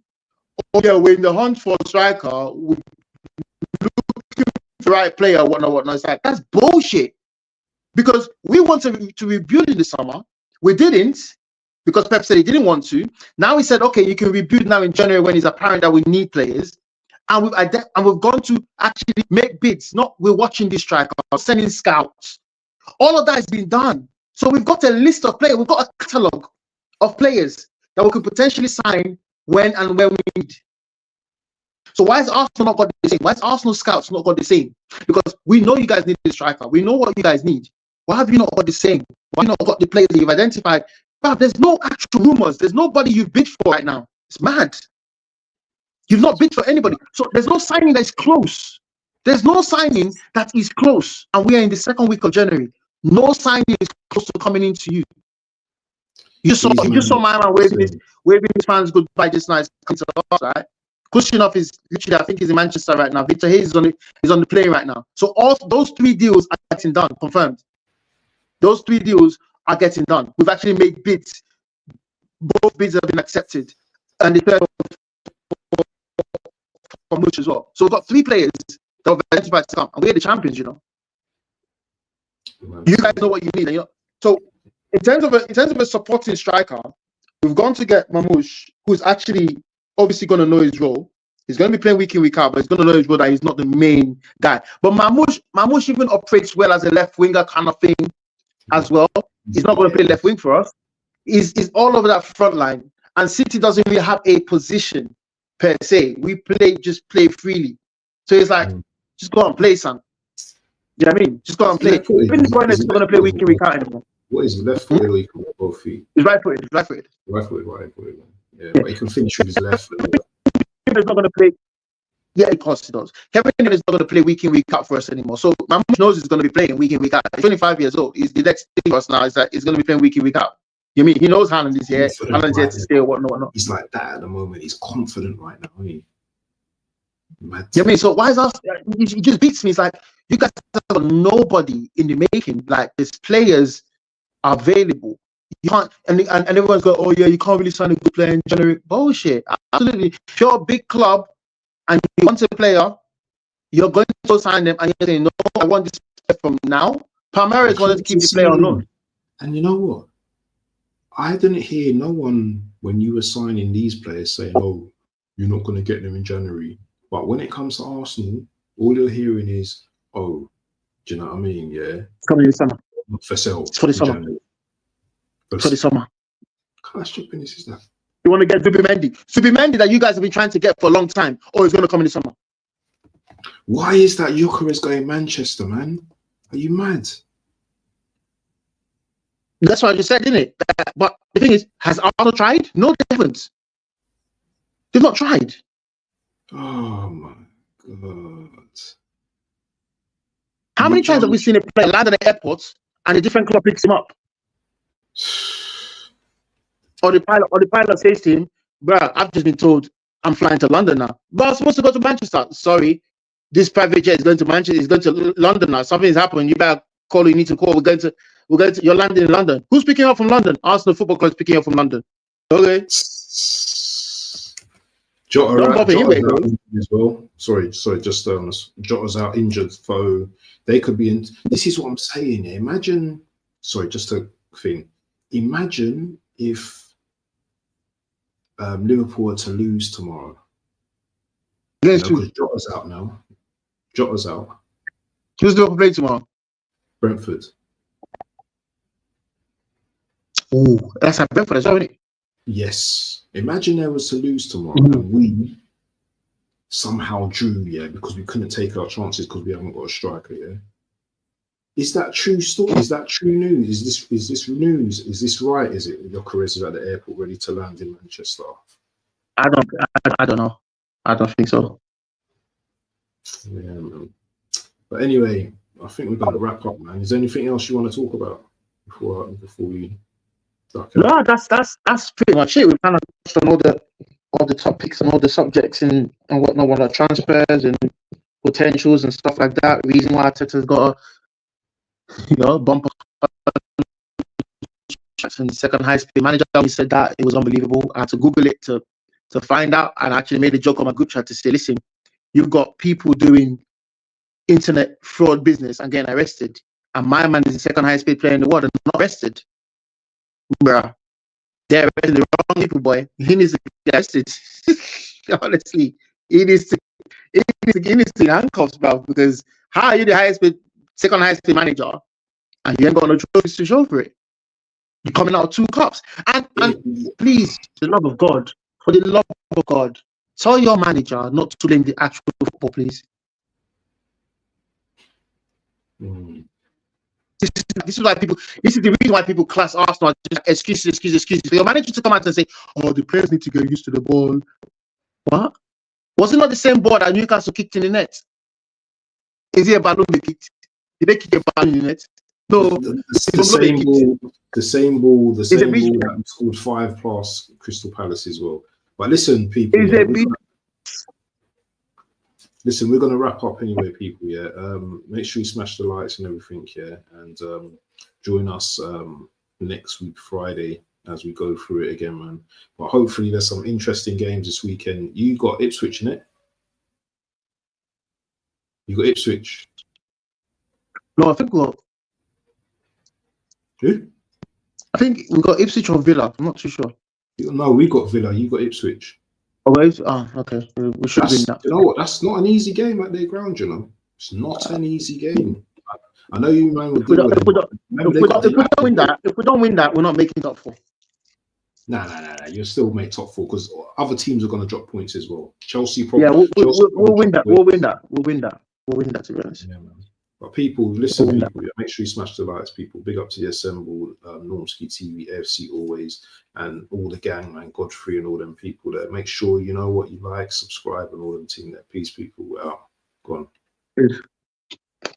oh yeah, we're in the hunt for a striker, we're looking for the right player, whatnot, it's like, that's bullshit. Because we wanted to rebuild in the summer. We didn't, because Pep said he didn't want to. Now he said, okay, you can rebuild now in January when it's apparent that we need players. And we've gone to actually make bids. Not we're watching this striker, sending scouts. All of that has been done. So we've got a list of players. We've got a catalogue of players that we could potentially sign when and where we need. So why has Arsenal not got the same? Why has Arsenal scouts not got the same? Because we know you guys need a striker. We know what you guys need. Why have you not got the same? Why have you not got the players that you've identified? But there's no actual rumors. There's nobody you've bid for right now. It's mad. You've not bid for anybody. So there's no signing that is close. There's no signing that is close. And we are in the second week of January. No signing is close to coming into you. You saw my man waving his fans goodbye just now. Right? Kusinov is literally, I think he's in Manchester right now. Victor Hayes is on the plane right now. So all those 3 deals are getting done, confirmed. Those 3 deals are getting done. We've actually made bids. Both bids have been accepted. And the third from which as well. So we've got 3 players that have identified to come, and we're the champions, You guys know what you need. So in terms of a supporting striker, we've gone to get Mamouche, who's actually obviously going to know his role. He's going to be playing week in, week out, but he's going to know his role that he's not the main guy. But Mamouche even operates well as a left winger kind of thing as well. He's not going to play left wing for us. He's all over that front line. And City doesn't really have a position per se. We just play freely. So it's like, just go and play, son. You know what I mean? Just go and play. Even the is not going to play week in, week out anymore. What is left footed or you can with both feet? He's right-footed. Right-footed. Yeah, but he can finish with his left foot. He's not going to play. Yeah, of course he does. Kevin is not going to play week in, week out for us anymore. So Mamouche knows he's going to be playing week in, week out. He's 25 years old. He's the next thing for us now. Is that he's going to be playing week in, week out. You mean he knows Haaland is here? Haaland's here to stay or whatnot. He's like that at the moment. He's confident right now, isn't he? Mad. You know what I mean? So why is us? He just beats me. It's like you guys have nobody in the making. Like there's players available. You can't, and everyone's going, oh yeah, you can't really sign a good player in January. Bullshit. Absolutely. If you're a big club and you want a player, you're going to sign them, and you're saying, no, I want this player from now. Palmeiras wanted to keep the player on loan. And you know what? I didn't hear no one when you were signing these players saying, oh, you're not going to get them in January. But when it comes to Arsenal, all you're hearing is, oh, do you know what I mean? Yeah. It's coming in the summer. For sale. It's for the summer. For the summer. What kind of stupidness is that? You want to get Zubimendi that you guys have been trying to get for a long time. Oh, it's going to come in the summer. Why is that Gyökeres going Manchester, man? Are you mad? That's what I just said, didn't it? But the thing is, has Arsenal tried? No, they haven't. They've not tried. Oh my God. How many times have we seen a player land at the airport and a different club picks him up? Or the pilot says to him, bro, I've just been told I'm flying to London now. But I'm supposed to go to Manchester. Sorry, this private jet is going to Manchester, is going to London now. Something's happened. You better call, you need to call. We're going to, you're landing in London. Who's picking up from London? Arsenal Football Club is picking up from London. Okay. Jota's out as well. Sorry, just Jota's out injured, so they could be in. This is what I'm saying. Imagine, just a thing. Imagine if Liverpool were to lose tomorrow. Because Jota's out now. Jota's out. Who's Liverpool playing tomorrow? Brentford. Oh, that's at Brentford as well, isn't it? Yes. Imagine they was to lose tomorrow and we somehow drew, because we couldn't take our chances because we haven't got a striker, Is that true story? Is that true news? Is this news? Is this right? Is it your careers are at the airport ready to land in Manchester? I don't know. I don't think so. Yeah, man. But anyway, I think we're going to wrap up, man. Is there anything else you want to talk about before we? No, that's pretty much it. We've kind of touched on all the topics and all the subjects and whatnot, what are transfers and potentials and stuff like that. Reason why Arteta's got a bump and second highest paid manager. We said that it was unbelievable. I had to Google it to find out, and I actually made a joke on my group chat to say, listen, you've got people doing internet fraud business and getting arrested, and my man is the second highest paid player in the world and not arrested. Bruh, they're arresting the wrong people, boy. He needs to get arrested. Honestly, he needs to get handcuffs, bro. Because how are you the second highest paid manager and you ain't got no trophies to show for it? You're coming out of 2 cups. And please, for the love of God, tell your manager not to blame the actual football, please. This is the reason why people class Arsenal as excuses. For your manager to come out and say, oh, the players need to get used to the ball. What? Was it not the same ball that Newcastle kicked in the net? Is it a balloon they kicked? Did they kick a balloon in the net? No. The same ball that scored 5 past Crystal Palace as well. But listen, people. Listen, we're going to wrap up anyway, people, make sure you smash the likes and everything, and join us next week, Friday, as we go through it again, man. But hopefully there's some interesting games this weekend. You got Ipswich, innit? You got Ipswich? No, I think we got... Who? I think we got Ipswich or Villa. I'm not too sure. No, we got Villa. You got Ipswich. Okay. We should win that. You know what? That's not an easy game at their ground, you know. It's not an easy game. I know you, man. If we don't win that, we're not making top 4. Nah. You'll still make top 4 because other teams are going to drop points as well. Chelsea probably. Yeah, we'll win that. We'll win that, to be honest. Yeah, man. But people, listen, make sure you smash the likes, people. Big up to the Assemble, Normski TV, AFC always, and all the gang, man, Godfrey and all them people there. Make sure you know what you like, subscribe, and all them team there. Peace, people. Go on. Peace.